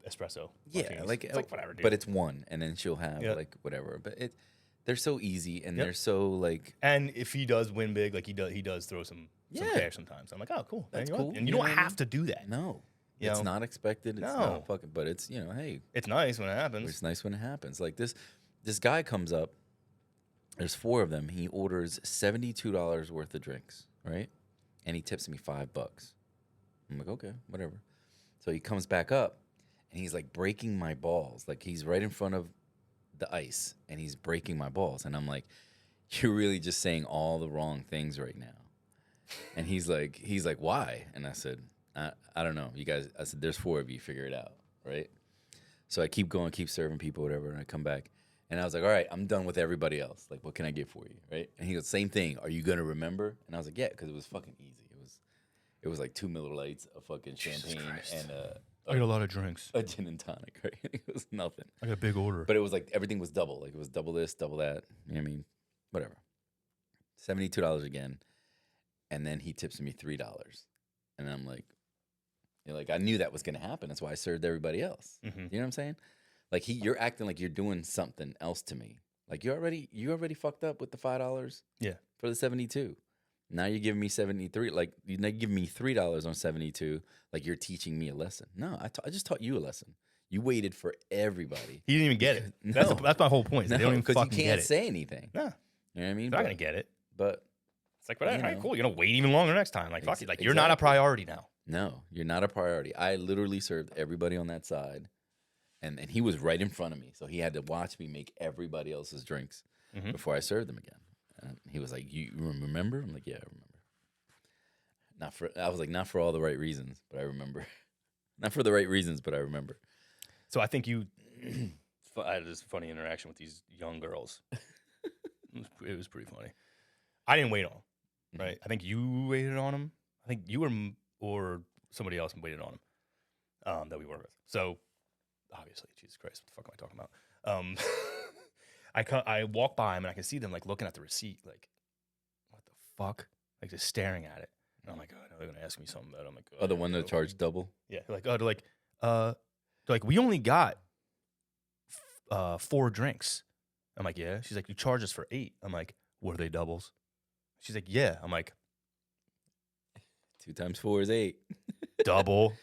espresso. yeah, martinis. like it's like whatever, dude. but it's one, and then she'll have like whatever. But they're so easy and they're so like And if he does win big, like he does throw some Yeah. cash sometimes. I'm like, oh, cool. That's You know what? cool. And you You know don't what I have to do that. no, You it's know? not expected. It's No. not fucking, but it's hey, It's nice when it happens. it's nice when it happens. Like this guy comes up. There's 4 of them. He orders $72 worth of drinks, right? And he tips me $5. I'm like, okay, whatever. So he comes back up, and he's like breaking my balls. Like he's right in front of the ice, and he's breaking my balls. And I'm like, you're really just saying all the wrong things right now. And he's like, why? And I said, I don't know. You guys, I said, there's 4 of you. Figure it out, right? So I keep going, keep serving people, whatever. And I come back, and I was like, all right, I'm done with everybody else. Like, what can I get for you, right? And he goes, same thing. Are you gonna remember? And I was like, yeah, because it was fucking easy. It was like 2 Miller Lights, a fucking champagne, and I got a lot of drinks. a gin and tonic, right? It was nothing. I got a big order. But it was like everything was double. Like it was double this, double that. You know what I mean? Whatever. $72 again. And then he tips me $3. And I'm like, I knew that was gonna happen. That's why I served everybody else. Mm-hmm. You know what I'm saying? Like you're acting like you're doing something else to me. Like you already fucked up with the $5 Yeah. for the 72. Now you're giving me 73. Like you're giving me $3 on 72. Like you're teaching me a lesson. No, I just taught you a lesson. You waited for everybody. He didn't even get it. No. That's my whole point. They don't even because fucking you get can't it. say anything. No, You know what I mean? they're not gonna get it. But It's like, whatever. You All right, know. cool. You're gonna wait even longer next time. Like, fuck it. Like, you're not a Exactly. priority now. no, you're not a priority. I literally served everybody on that side, and he was right in front of me, so he had to watch me make everybody else's drinks before I served them again. And he was like, "You remember?" I'm like, "Yeah, I remember." I was like, not for all the right reasons, but I remember. Not for the right reasons, but I remember. So I think you. I had this funny interaction with these young girls. It was pretty funny. I didn't wait on them, right? I think you waited on them. I think you or somebody else waited on them that we work with. So obviously, Jesus Christ, what the fuck am I talking about? I walk by them and I can see them like looking at the receipt, like, what the fuck? Like just staring at it. And I'm like, oh, no, they're gonna ask me something about it. I'm like, Oh, the one that charged double. yeah, they're like, we only got 4 drinks. I'm like, yeah. She's like, you charge us for 8. I'm like, what are they doubles? She's like, yeah. I'm like, 2 times 4 is 8. double,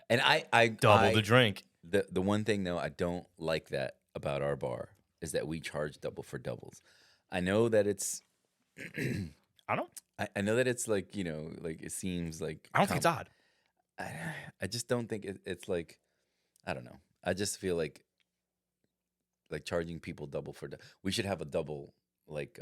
And I double the drink. The one thing though I don't like that about our bar is that we charge double for doubles. I know that it's I don't. I know that it's like, like it seems like I don't think it's odd. I just don't think it's like, I don't know. I just feel like charging people double for we should have a double like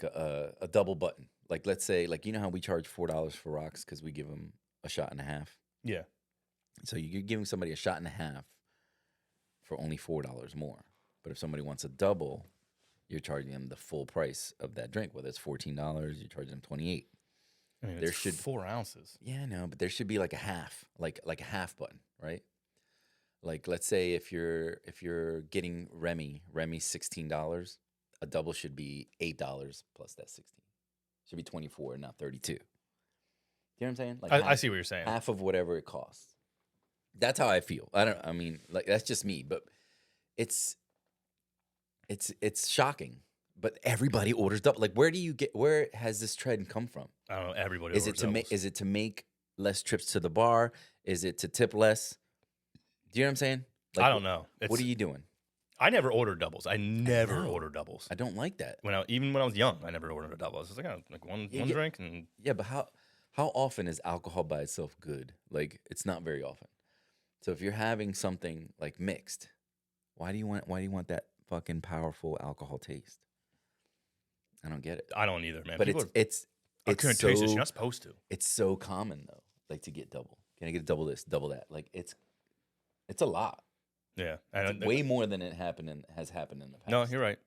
a double button. Like let's say like how we charge $4 for rocks because we give them a shot and a half. Yeah. So you're giving somebody a shot and a half for only $4 more. But if somebody wants a double, you're charging them the full price of that drink. Whether it's $14, you're charging them $28. I mean, There it's should- 4 ounces. Yeah, I know, but there should be like a half, like a half button, right? Like let's say if you're getting Remy $16, a double should be $8 plus that 16. Should be 24, not 32. You know what I'm saying? Like I see what you're saying. half of whatever it costs. That's how I feel. I mean, like that's just me, but it's shocking. But everybody orders double. Like where has this trend come from? I don't know. Everybody Is it orders doubles. to make less trips to the bar? Is it to tip less? Do you know what I'm saying? Like, I don't know. What are you doing? I never ordered doubles. I never ordered doubles. I don't like that. Even when I was young, I never ordered a double. I was just like, oh, like one drink and Yeah, but how often is alcohol by itself good? Like, it's not very often. So if you're having something like mixed, why do you want that fucking powerful alcohol taste? I don't get it. I don't either, man. But it's couldn't so, taste it. You're not supposed to. It's so common though, like to get double. Can I get a double this, double that? Like it's a lot. Yeah, It's way more than has happened in the past. No, you're right.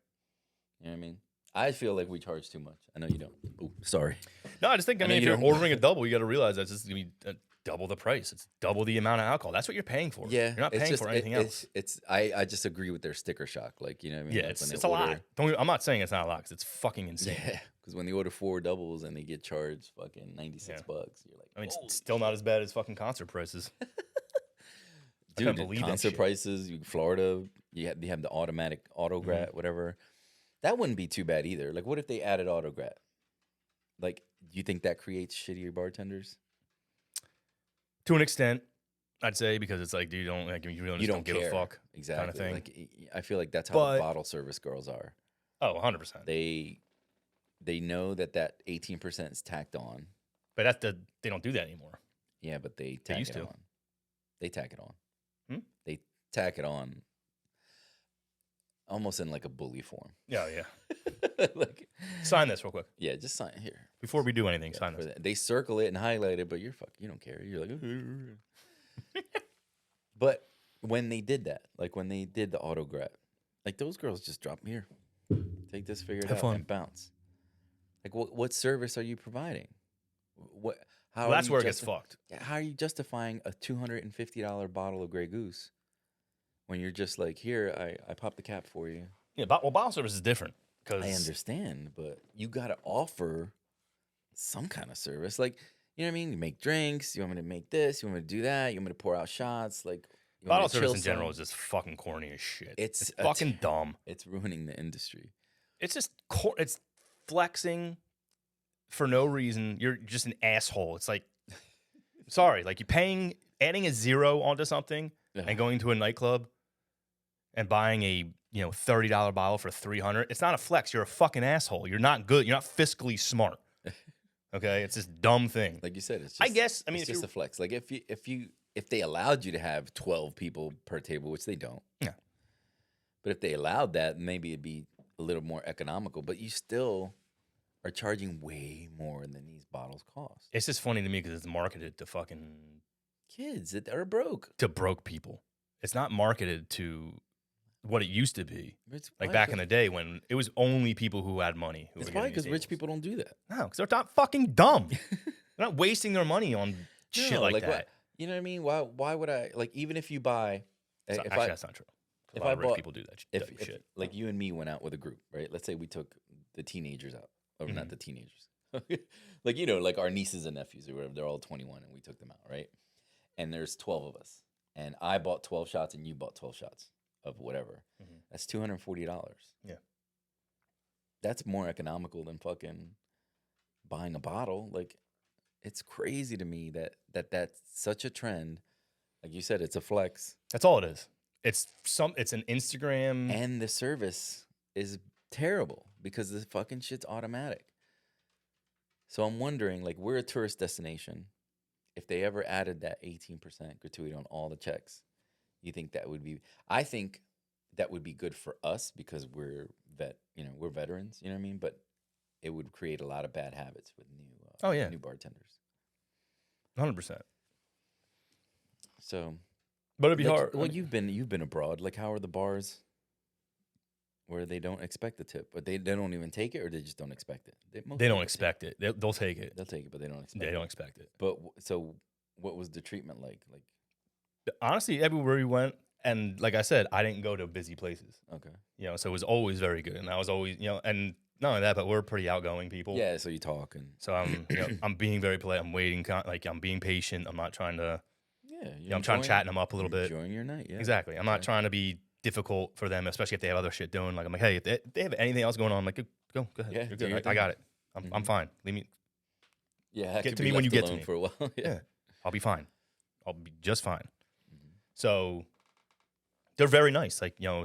You know what I mean? I feel like we charge too much. I know you don't. Ooh, sorry. No, I just think, I mean, if you you're don't- ordering a double, you got to realize that it's going to be double the price. It's double the amount of alcohol. That's what you're paying for. Yeah, You're not it's paying just- for anything else. I just agree with their sticker shock. Like, you know what I mean? Yeah, Like it's when they a lot. order- I'm not saying it's not a lot because it's fucking insane. Yeah, because when they order 4 doubles and they get charged fucking $96, you're like, I mean, "Holy it's still not as bad as fucking concert prices. dude, couldn't believe that concert shit. prices, Florida, you have the automatic auto grat, whatever. That wouldn't be too bad either. Like, what if they added auto grat? Like, do you think that creates shittier bartenders? To an extent, I'd say, because it's like, dude, you really just don't give a fuck. Exactly. Kind of thing. Like, I feel like that's how But- the bottle service girls are. Oh, 100%. They know that 18% is tacked on. But they don't do that anymore. Yeah, but they tack used it to. on. They tack it on. Hmm? They tack it on almost in like a bully form. Yeah, yeah. Like, Sign this real quick. yeah, just sign it here. Before we do anything, Yeah, sign for this. that. They circle it and highlight it, but you don't care. You're like, but when they did that, like when they did the auto grab, like those girls just drop here, take this, figure it Have out, fun. and bounce. Like, what service are you providing? How Well, are that's you where it gets fucked. Yeah, how are you justifying a $250 bottle of Grey Goose when you're just like, here, I popped the cap for you? Yeah, bottle service is different. Cause I understand, but you got to offer some kind of service. Like, you know what I mean? You make drinks. You want me to make this? You want me to do that? You want me to pour out shots? Like, you want me Bottle to service chill in general some? is just fucking corny as shit. It's a fucking dumb. It's ruining the industry. It's just it's flexing for no reason. You're just an asshole. It's like, sorry, like adding a 0 onto something and going to a nightclub and buying a $30 bottle for $300. It's not a flex. You're a fucking asshole. You're not good. You're not fiscally smart. Okay, it's this dumb thing. Like you said, it's just, I guess. I mean, it's if just a flex. Like if they allowed you to have 12 people per table, which they don't. Yeah. But if they allowed that, maybe it'd be a little more economical. But you still are charging way more than these bottles cost. it's just funny to me because it's marketed to fucking Kids that are broke. broke people. It's not marketed to what it used to be. It's Like probably back in 'cause- the day when it was only people who had money who It's were probably getting because these rich tables. people don't do that. No, because they're not fucking dumb. They're not wasting their money on shit No, like what- that. you know what I mean? Why would I, like, even if you buy, So, if actually, I, that's not true. A if lot I of rich bought- people do that if shit. like you and me went out with a group, right? Let's say we took the teenagers out, or Mm-hmm. not the teenagers, like like our nieces and nephews or whatever. They're all 21, and we took them out, right? And there's 12 of us, and I bought 12 shots, and you bought 12 shots of whatever. That's $240. Yeah. That's more economical than fucking buying a bottle. Like, it's crazy to me that's such a trend. Like you said, it's a flex. That's all it is. It's an Instagram. And the service is terrible because the fucking shit's automatic. So I'm wondering, like, we're a tourist destination. If they ever added that 18% gratuity on all the checks, you think that would be? I think that would be good for us because we're we're veterans. You know what I mean? But it would create a lot of bad habits with new bartenders. 100%. So, But it'd be like, hard. well, you've been abroad. Like, how are the bars where they don't expect the tip, but they don't even take it, or they just don't expect it? They don't expect it. They'll take it. They'll take it, but they don't expect. They it. don't expect it. But so, what was the treatment like? Like, Honestly, everywhere we went, and like I said, I didn't go to busy places. okay, So it was always very good, and I was always, and not only that, but we're pretty outgoing people. yeah. So you talk and So I'm, I'm being very polite. I'm waiting, like I'm being patient. I'm not trying to, yeah, I'm trying to chatting them up a little bit. enjoying your night. Yeah, Exactly. I'm not trying to be difficult for them, especially if they have other shit doing. Like I'm like, hey, if they have anything else going on, I'm like, go ahead. Yeah, You're do good. your I thing. got it. I'm fine. Leave me. Yeah, I Get could to be me when left you get to alone me. for a while. Yeah. I'll be fine. I'll be just fine. So they're very nice. Like, you know,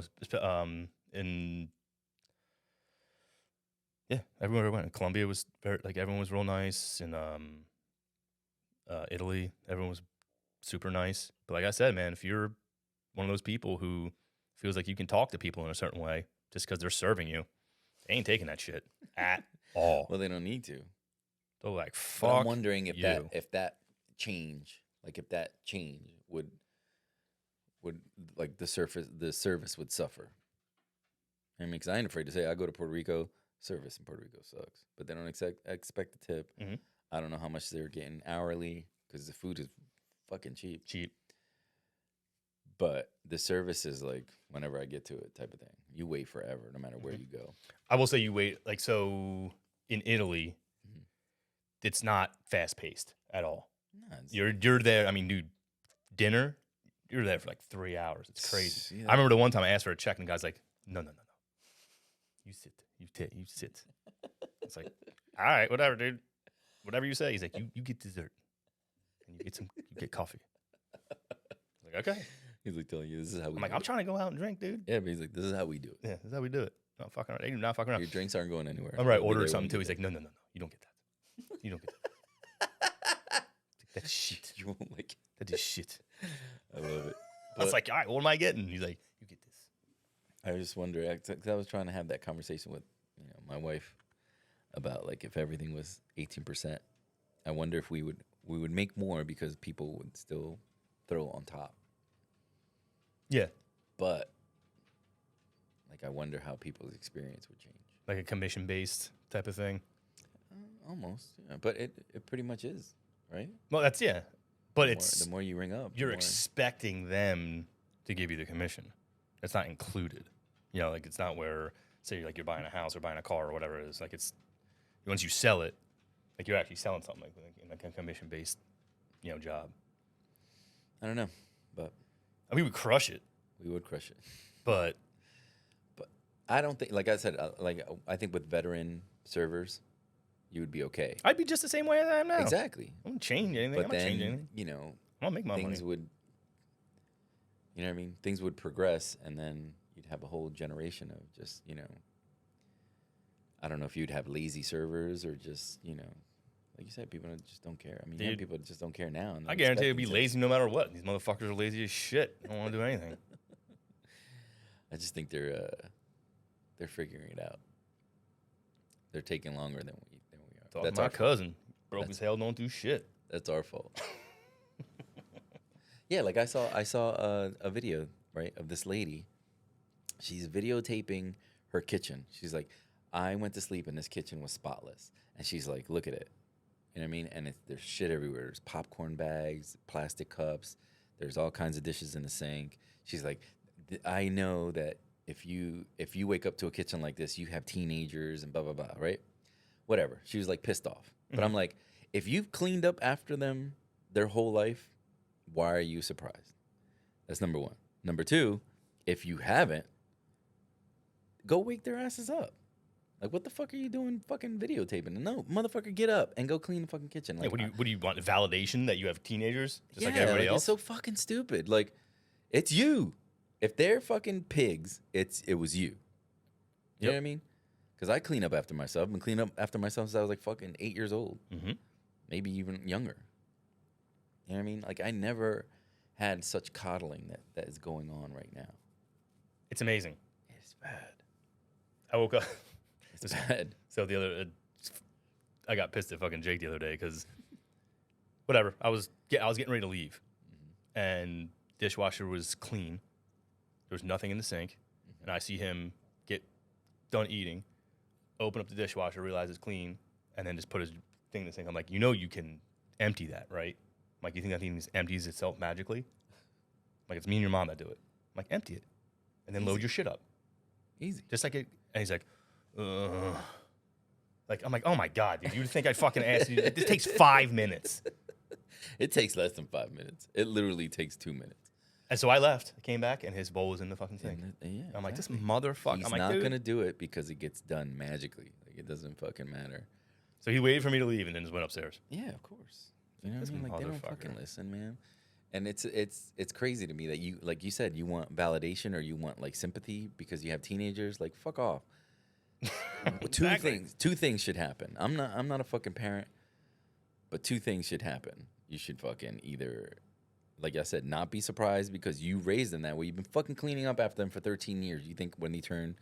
in everywhere I went. Colombia was very, like, everyone was real nice. In Italy, everyone was super nice. But like I said, man, if you're one of those people who feels like you can talk to people in a certain way just because they're serving you, they ain't taking that shit at all. Well, they don't need to. They're like, But fuck. I'm wondering if you. that change would like the service would suffer. I mean, because I ain't afraid to say I go to Puerto Rico, service in Puerto Rico sucks, but they don't expect a tip. Mhm. I don't know how much they're getting hourly because the food is fucking cheap. But the service is like whenever I get to it type of thing. You wait forever no matter where you go. I will say you wait, like, so in Italy, it's not fast paced at all. No, it's- You're there. I mean, dude, dinner, you're there for like 3 hours. It's crazy. Yeah. I remember the one time I asked for a check and the guy's like, no. You sit. You sit. It's like, all right, whatever, dude. Whatever you say. He's like, you get dessert. And you get coffee. I'm like, okay. He's like telling you this is how we I'm like, do I'm it. trying to go out and drink, dude. Yeah, but he's like, this is how we do it. Yeah, this is how we do it. Not fucking around. They do not fucking around. Your drinks aren't going anywhere. I remember I They'll be ordered there something too. when He's you like, no. You don't get that. You don't get that. That's shit. You won't like it. That is shit. I love it. I was But like, all right, what am I getting? He's like, you get this. I just wonder, because I was trying to have that conversation with my wife about like if everything was 18%. I wonder if we would make more because people would still throw on top. Yeah. But like I wonder how people's experience would change. Like a commission based type of thing. Almost, yeah. But it pretty much is, right? Well, that's, yeah. But The more you ring up, you're the more, expecting them to give you the commission. It's not included. You know, like it's not where, say, like you're buying a house or buying a car or whatever it is. Like it's, once you sell it, like you're actually selling something like in like a commission based, job. I don't know, but I mean, we would crush it, we would crush it. but But I don't think, like I said, I think with veteran servers, you would be okay. I'd be just the same way as I am now. Exactly. I wouldn't change anything. But I'm not changing then, anything. I'm gonna make my things money. would, you know what I mean? Things would progress, and then you'd have a whole generation of just, I don't know if you'd have lazy servers or just, like you said, people just don't care. I mean, young Dude, people just don't care now. And I they're guarantee it'd be expecting to. lazy no matter what. These motherfuckers are lazy as shit. They don't want to do anything. I just think they're figuring it out. They're taking longer than we are. Talking That's to my our fault. cousin. Broke as hell, don't do shit. That's our fault. Yeah, like I saw a video, right, of this lady. She's videotaping her kitchen. She's like, I went to sleep and this kitchen was spotless. And she's like, look at it. You know what I mean? And there's shit everywhere. There's popcorn bags, plastic cups. There's all kinds of dishes in the sink. She's like, I know that if you wake up to a kitchen like this, you have teenagers and blah, blah, blah, right? Whatever. She was like pissed off. But I'm like, if you've cleaned up after them their whole life, why are you surprised? That's number one. Number two, if you haven't, go wake their asses up. Like, what the fuck are you doing fucking videotaping? No, motherfucker, get up and go clean the fucking kitchen. Like, Yeah, what do you want? Validation that you have teenagers? Just like yeah, everybody else? It's so fucking stupid. Like, it's you. If they're fucking pigs, it was you. You know what I mean? Because I clean up after myself. I've been cleaning up after myself since I was like fucking 8 years old. Mm-hmm. Maybe even younger. You know what I mean? Like, I never had such coddling that is going on right now. It's amazing. It's bad. I woke up. It's bad. So I got pissed at fucking Jake the other day because, whatever, I was getting ready to leave, and dishwasher was clean. There was nothing in the sink, and I see him get done eating, open up the dishwasher, realize it's clean, and then just put his thing in the sink. I'm like, you can empty that, right? I'm like, you think that thing just empties itself magically? I'm like, it's me and your mom that do it. I'm like, empty it, and then load your shit up. Easy. Just like it. And he's like, like, I'm like, oh my God, dude, you'd think I'd fucking ask you. This takes 5 minutes. It takes less than 5 minutes. It literally takes 2 minutes. And so I left. I came back, and his bowl was in the fucking sink. Yeah, I'm like, this exactly. motherfucker. He's I'm like, not dude. gonna do it because it gets done magically. Like, it doesn't fucking matter. So he waited for me to leave and then just went upstairs. Yeah, of course. You know what This I mean? Like, they don't motherfucker. fucking listen, man. And it's crazy to me that you, like you said, you want validation or you want like sympathy because you have teenagers. Like, fuck off. Exactly. Two things should happen. I'm not a fucking parent, but two things should happen. You should fucking either, like I said, not be surprised because you raised them that way. You've been fucking cleaning up after them for 13 years. You think when they turn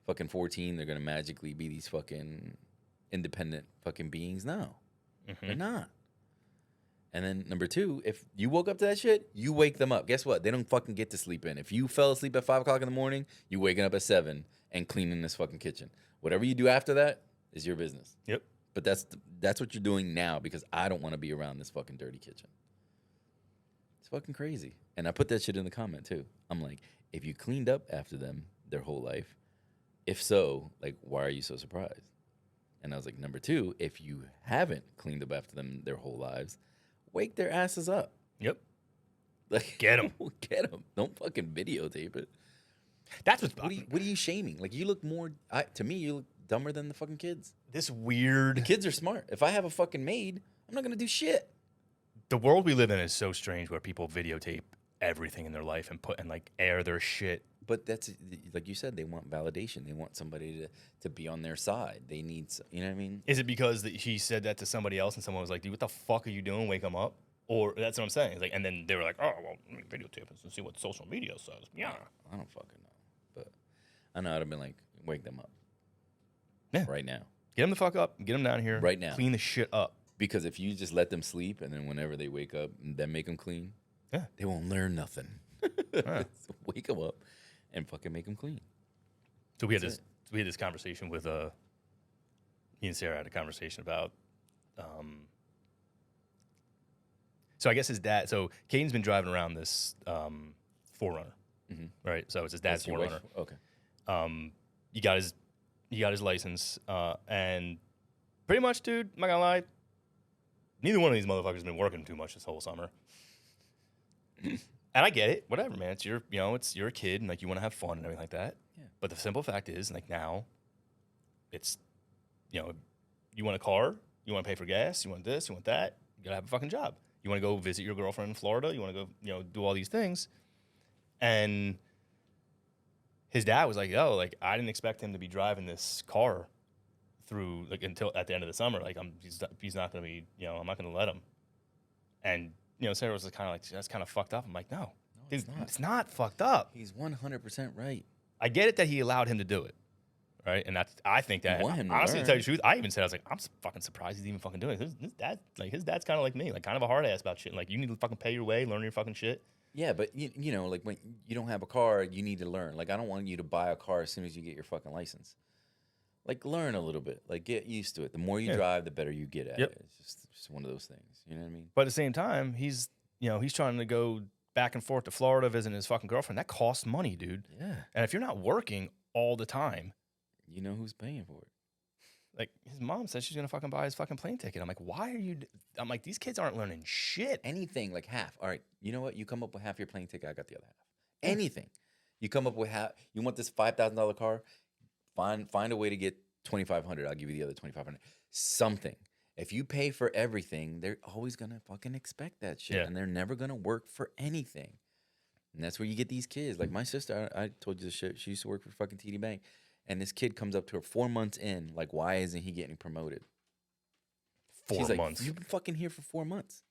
fucking 14, they're gonna magically be these fucking independent fucking beings? No, they're not. And then number two, if you woke up to that shit, you wake them up. Guess what? They don't fucking get to sleep in. If you fell asleep at 5 o'clock in the morning, you waking up at 7 and cleaning this fucking kitchen. Whatever you do after that is your business. Yep. But that's what you're doing now because I don't want to be around this fucking dirty kitchen. It's fucking crazy. And I put that shit in the comment too. I'm like, if you cleaned up after them their whole life, if so, like, why are you so surprised? And I was like, number two, if you haven't cleaned up after them their whole lives, wake their asses up. Yep. Like, Get 'em. Get them. Don't fucking videotape it. That's what's What are you shaming? Like, you look more, to me, you look dumber than the fucking kids. this weird. The kids are smart. If I have a fucking maid, I'm not going to do shit. The world we live in is so strange where people videotape everything in their life and put and like air their shit. But that's, like you said, they want validation. They want somebody to be on their side. They need, you know what I mean? Is it because that he said that to somebody else and someone was like, dude, what the fuck are you doing? Wake them up? Or that's what I'm saying. It's like, and then they were like, oh, well, let me videotape this and see what social media says. Yeah. I don't fucking know. But I know I'd have been like, wake them up. Yeah. Right now. Get them the fuck up. Get them down here. Right now. Clean the shit up. Because if you just let them sleep and then whenever they wake up and then make them clean, Yeah. they won't learn nothing. So wake them up and fucking make them clean. So we had this conversation with me and Sarah had a conversation about so I guess his dad, so Caden's been driving around this 4Runner. Right? So it's his dad's That's your 4Runner. wife? Okay. He got his license and pretty much, dude, I'm not gonna lie, neither one of these motherfuckers has been working too much this whole summer. And I get it, whatever, man. It's you're a kid and like you want to have fun and everything like that. Yeah. But the simple fact is, like now, it's you want a car, you want to pay for gas, you want this, you want that. You gotta have a fucking job. You want to go visit your girlfriend in Florida. You want to go, do all these things. And his dad was like, "Yo, like I didn't expect him to be driving this car through like until at the end of the summer. Like he's not gonna be, I'm not gonna let him." And Sarah was kind of like, "That's kind of fucked up." I'm like, "No, it's not fucked up." He's 100% right. I get it that he allowed him to do it, right? And I think that want him to honestly, to learn. tell you the truth, I even said I was like, I'm fucking surprised he's even fucking doing it. His dad's kind of like me, like kind of a hard ass about shit. Like you need to fucking pay your way, learn your fucking shit. Yeah, but like when you don't have a car, you need to learn. Like I don't want you to buy a car as soon as you get your fucking license. Like learn a little bit. Like get used to it. The more you drive, the better you get at Yep. it. It's just one of those things. You know what I mean? But at the same time, he's trying to go back and forth to Florida visiting his fucking girlfriend. That costs money, dude. Yeah. And if you're not working all the time, You know who's paying for it? like his mom says she's gonna fucking buy his fucking plane ticket. I'm like, why are you? I'm like, these kids aren't learning shit. Anything like half. All right. You know what? You come up with half your plane ticket. I got the other half. Anything. You come up with half. You want this $5,000 car? Find a way to get $2,500. I'll give you the other $2,500. Something. If you pay for everything, they're always gonna fucking expect that shit, Yeah. and they're never gonna work for anything. And that's where you get these kids. Like my sister, I told you this shit. She used to work for fucking TD Bank, and this kid comes up to her 4 months in. Like, why isn't he getting promoted? 4 She's like, months, You've been fucking here for 4 months.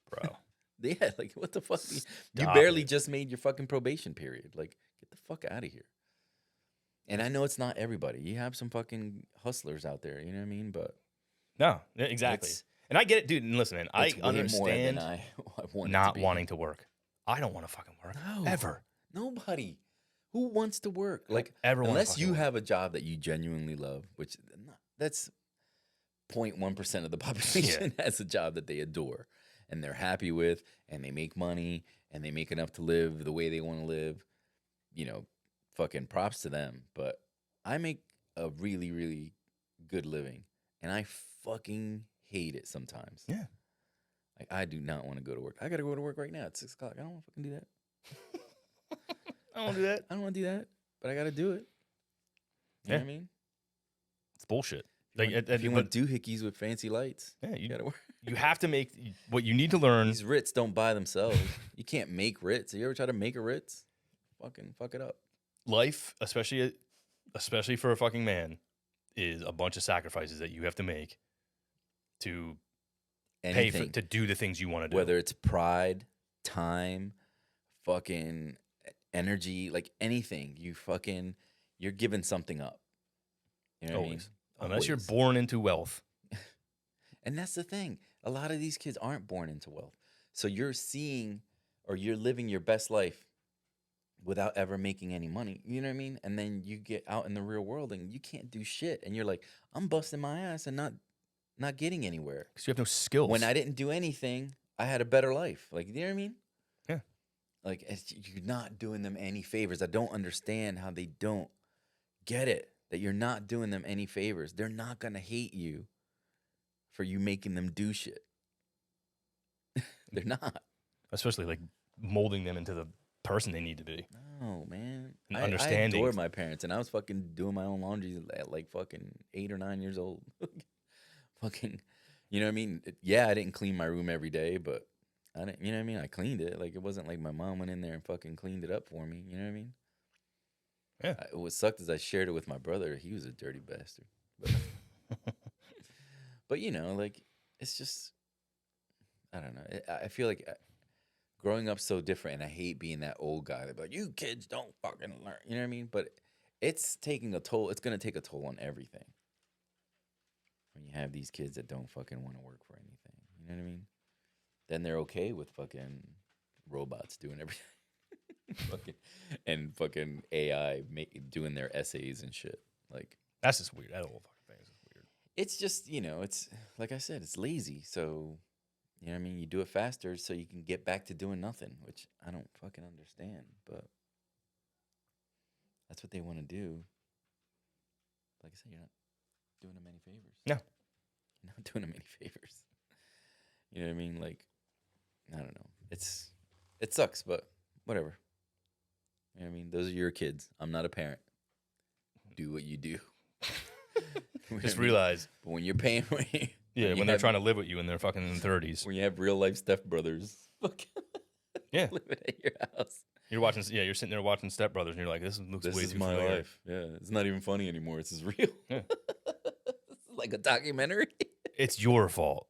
bro. Yeah, like what the fuck? You Stop barely it. just made your fucking probation period. Like, get the fuck out of here. And I know it's not everybody. You have some fucking hustlers out there. You know what I mean? But No, yeah, exactly. It's- And I get it, dude. And listen, man, I it's way more understand than I want it to not be. wanting to work. I don't want to fucking work No. ever. Nobody. Who wants to work? Like, ever wanna unless fucking you work. have a job that you genuinely love, which that's 0.1% of the population has a job that they adore and they're happy with, and they make money and they make enough to live the way they want to live. Fucking props to them. But I make a really, really good living, and I fucking hate it sometimes. Yeah. Like, I do not want to go to work. I got to go to work right now at 6 o'clock. I don't want to fucking do that. I don't do that. I don't want to do that, but I got to do it. You know what I mean? It's bullshit. Like, If you want doohickeys with fancy lights, yeah, you gotta work. you have to make what you need to learn. These Ritz don't buy themselves. You can't make Ritz. You ever try to make a Ritz? Fucking fuck it up. Life, especially for a fucking man, is a bunch of sacrifices that you have to make to Anything. to do the things you want to do. Whether it's pride, time, fucking energy, like anything, you're giving something up. You know what I mean? Unless you're Always. born into wealth. And that's the thing. A lot of these kids aren't born into wealth. So you're seeing or you're living your best life without ever making any money. You know what I mean? And then you get out in the real world and you can't do shit. And you're like, I'm busting my ass and not getting anywhere. Because you have no skills. When I didn't do anything, I had a better life. Like, you know what I mean? Yeah. Like, you're not doing them any favors. I don't understand how they don't get it, that you're not doing them any favors. They're not going to hate you for you making them do shit. They're not. Especially like molding them into the person they need to be. No, man. And I understanding. adore my parents, and I was fucking doing my own laundry at like fucking 8 or 9 years old. Fucking, you know what I mean? Yeah, I didn't clean my room every day, but I didn't, you know what I mean? I cleaned it. Like, it wasn't like my mom went in there and fucking cleaned it up for me. You know what I mean? Yeah. What sucked is I shared it with my brother. He was a dirty bastard. But you know, like, it's just, I don't know. I feel like growing up so different, and I hate being that old guy that be like, you kids don't fucking learn. You know what I mean? But it's taking a toll. It's going to take a toll on everything. When you have these kids that don't fucking want to work for anything. You know what I mean? Then they're okay with fucking robots doing everything. fucking AI doing their essays and shit. Like, That's just weird. That whole fucking thing is just weird. it's just, you know, it's like I said, it's lazy. So, you know what I mean? You do it faster so you can get back to doing nothing, which I don't fucking understand, but that's what they want to do. Like I said, you're not doing them any favors. No. You're not doing them any favors. You know what I mean? Like, I don't know. It sucks, but whatever. You know what I mean? Those are your kids. I'm not a parent. Do what you do. You know Just what I mean? realize. But when you're paying, When they're trying to live with you and they're fucking in their 30s. when you have real life stepbrothers, Yeah. living at your house. You're sitting there watching Step Brothers and you're like, this looks This way is too my familiar. life. Yeah, it's not even funny anymore. This is real. Yeah. This is like a documentary. It's your fault.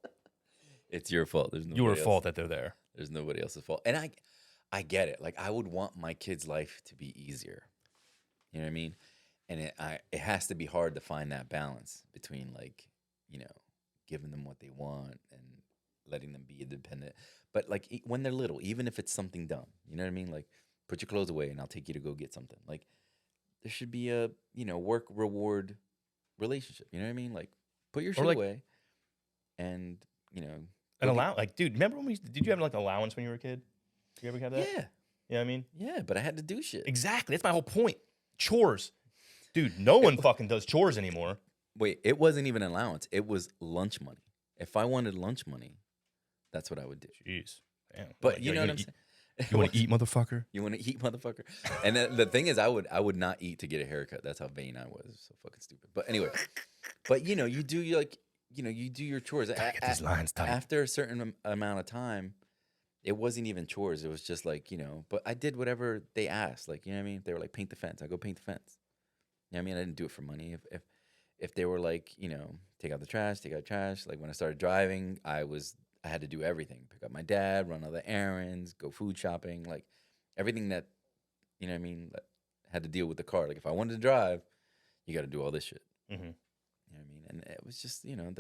It's your fault. There's no Your fault that they're there. There's nobody else's fault. And I get it. Like, I would want my kid's life to be easier. You know what I mean? And it has to be hard to find that balance between, like, you know, giving them what they want and letting them be independent. But like, when they're little, even if it's something dumb, you know what I mean? Like, put your clothes away and I'll take you to go get something. Like, there should be a, you know, work reward relationship. You know what I mean? Like, put your shit away and, you know. An allowance. Like, dude, remember when did you have like an allowance when you were a kid? Did you ever have that? Yeah. You know what I mean? Yeah, but I had to do shit. Exactly. That's my whole point. Chores. Dude, no one fucking does chores anymore. Wait, it wasn't even an allowance. It was lunch money. If I wanted lunch money, that's what I would do. Jeez. Damn. But you know what I'm saying? You want to eat, motherfucker? You want to eat, motherfucker? And then the thing is, I would not eat to get a haircut. That's how vain I was. So fucking stupid. But anyway, but you know, you do your chores. Get these lines tight. After a certain amount of time, it wasn't even chores. It was just like, you know, but I did whatever they asked. Like, you know what I mean? They were like, paint the fence. I go paint the fence. You know what I mean? I didn't do it for money. If they were like, you know, take out the trash, like when I started driving, I had to do everything. Pick up my dad, run other errands, go food shopping, like everything that, you know what I mean, that had to deal with the car. Like, if I wanted to drive, you got to do all this shit. Mm-hmm. You know what I mean? And it was just, you know,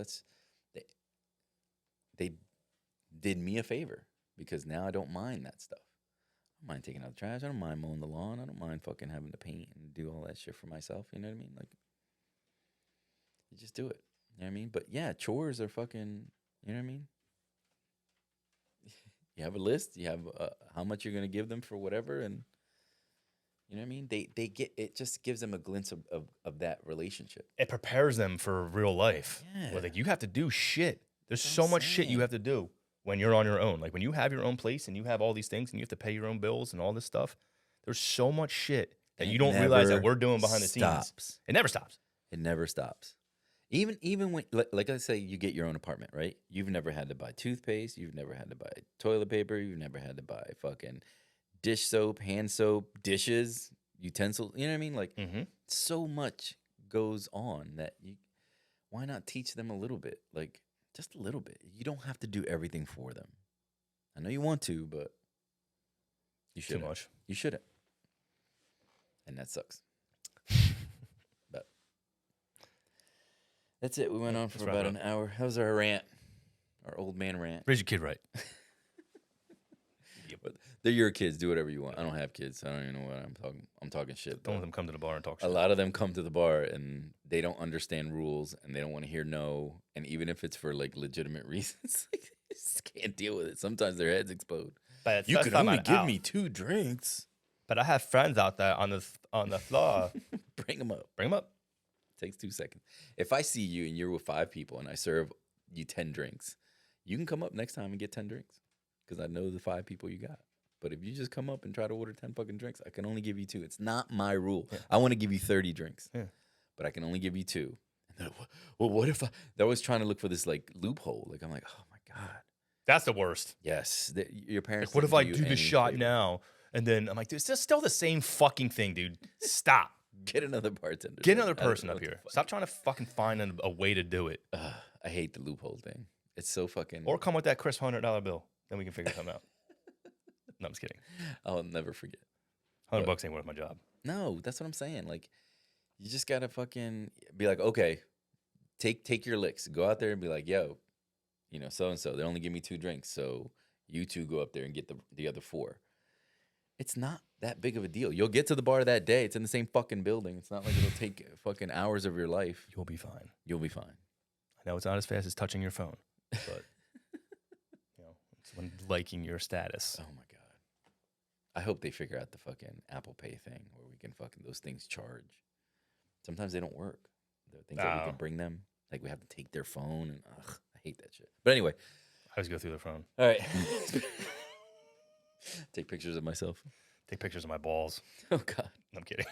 they did me a favor because now I don't mind that stuff. I don't mind taking out the trash. I don't mind mowing the lawn. I don't mind fucking having to paint and do all that shit for myself. You know what I mean? Like, you just do it. You know what I mean? But yeah, chores are fucking, you know what I mean? You have a list. You have how much you're going to give them for whatever. And you know what I mean? They get, it just gives them a glimpse of that relationship. It prepares them for real life. Yeah. Where, like, you have to do shit. There's That's so what I'm much shit you saying. have to do when you're on your own. Like, when you have your own place and you have all these things and you have to pay your own bills and all this stuff, there's so much shit that And you it don't realize that never we're doing behind the scenes. stops. It never stops. It never stops. Even when, like I say, you get your own apartment, right? You've never had to buy toothpaste. You've never had to buy toilet paper. You've never had to buy fucking dish soap, hand soap, dishes, utensils. You know what I mean? Like, so much goes on that why not teach them a little bit? Like, just a little bit. You don't have to do everything for them. I know you want to, but you shouldn't. Too much. You shouldn't. And that sucks. But that's it. We went on for about an hour. That was our rant. Our old man rant. Raise your kid right. But they're your kids. Do whatever you want. I don't have kids, so I don't even know what I'm talking. I'm talking shit. Don't let them come to the bar and talk shit. A lot of them come to the bar and they don't understand rules and they don't want to hear no. And even if it's for like legitimate reasons, they just can't deal with it. Sometimes their heads explode. But You can only give me 2 drinks. But I have friends out there on the floor. Bring them up. Bring them up. Takes 2 seconds. If I see you and you're with 5 people and I serve you 10 drinks, you can come up next time and get 10 drinks because I know the 5 people you got. But if you just come up and try to order 10 fucking drinks, I can only give you 2. It's not my rule. Yeah. I want to give you 30 drinks, but I can only give you 2. And well, what if they're always trying to look for this like loophole? Like I'm like, oh my God. That's the worst. Yes. Your parents. Like, what if I do the shot now? And then I'm like, dude, it's just still the same fucking thing, dude. Stop. Get another bartender. Get another person up here. Stop trying to fucking find a way to do it. I hate the loophole thing. It's so fucking. Or come with that crisp $100 bill. Then we can figure something out. No, I'm just kidding. I'll never forget. $100 ain't worth my job. No, that's what I'm saying. Like, you just gotta fucking be like, okay, take your licks. Go out there and be like, yo, you know, so and so. They only give me 2 drinks, so you 2 go up there and get the other 4. It's not that big of a deal. You'll get to the bar that day. It's in the same fucking building. It's not like it'll take fucking hours of your life. You'll be fine. You'll be fine. I know it's not as fast as touching your phone, but you know, it's when liking your status. Oh my God. I hope they figure out the fucking Apple Pay thing where we can fucking those things charge. Sometimes they don't work. The things that we can bring them, like we have to take their phone and I hate that shit. But anyway, I always go through their phone. All right. Take pictures of myself. Take pictures of my balls. Oh God. I'm kidding.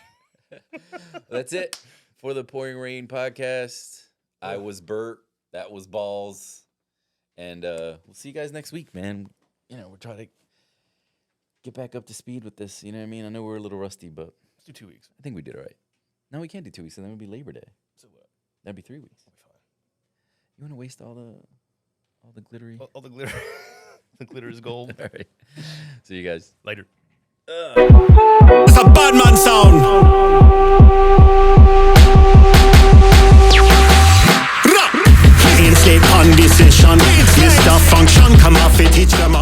That's it for the Pouring Rain podcast. I was Bert. That was Balls. And we'll see you guys next week, man. You know, we're trying to get back up to speed with this. You know what I mean? I know we're a little rusty, but Let's do 2 weeks. I think we did all right. No, we can't do 2 weeks, and then it would be Labor Day. So what? That'd be 3 weeks. We'll be fine. You want to waste all the glittery? All the glitter. The glitter is gold. All right. See you guys Later. It's a bad man sound. Instate on decision. Mr. Function, come off it, teach them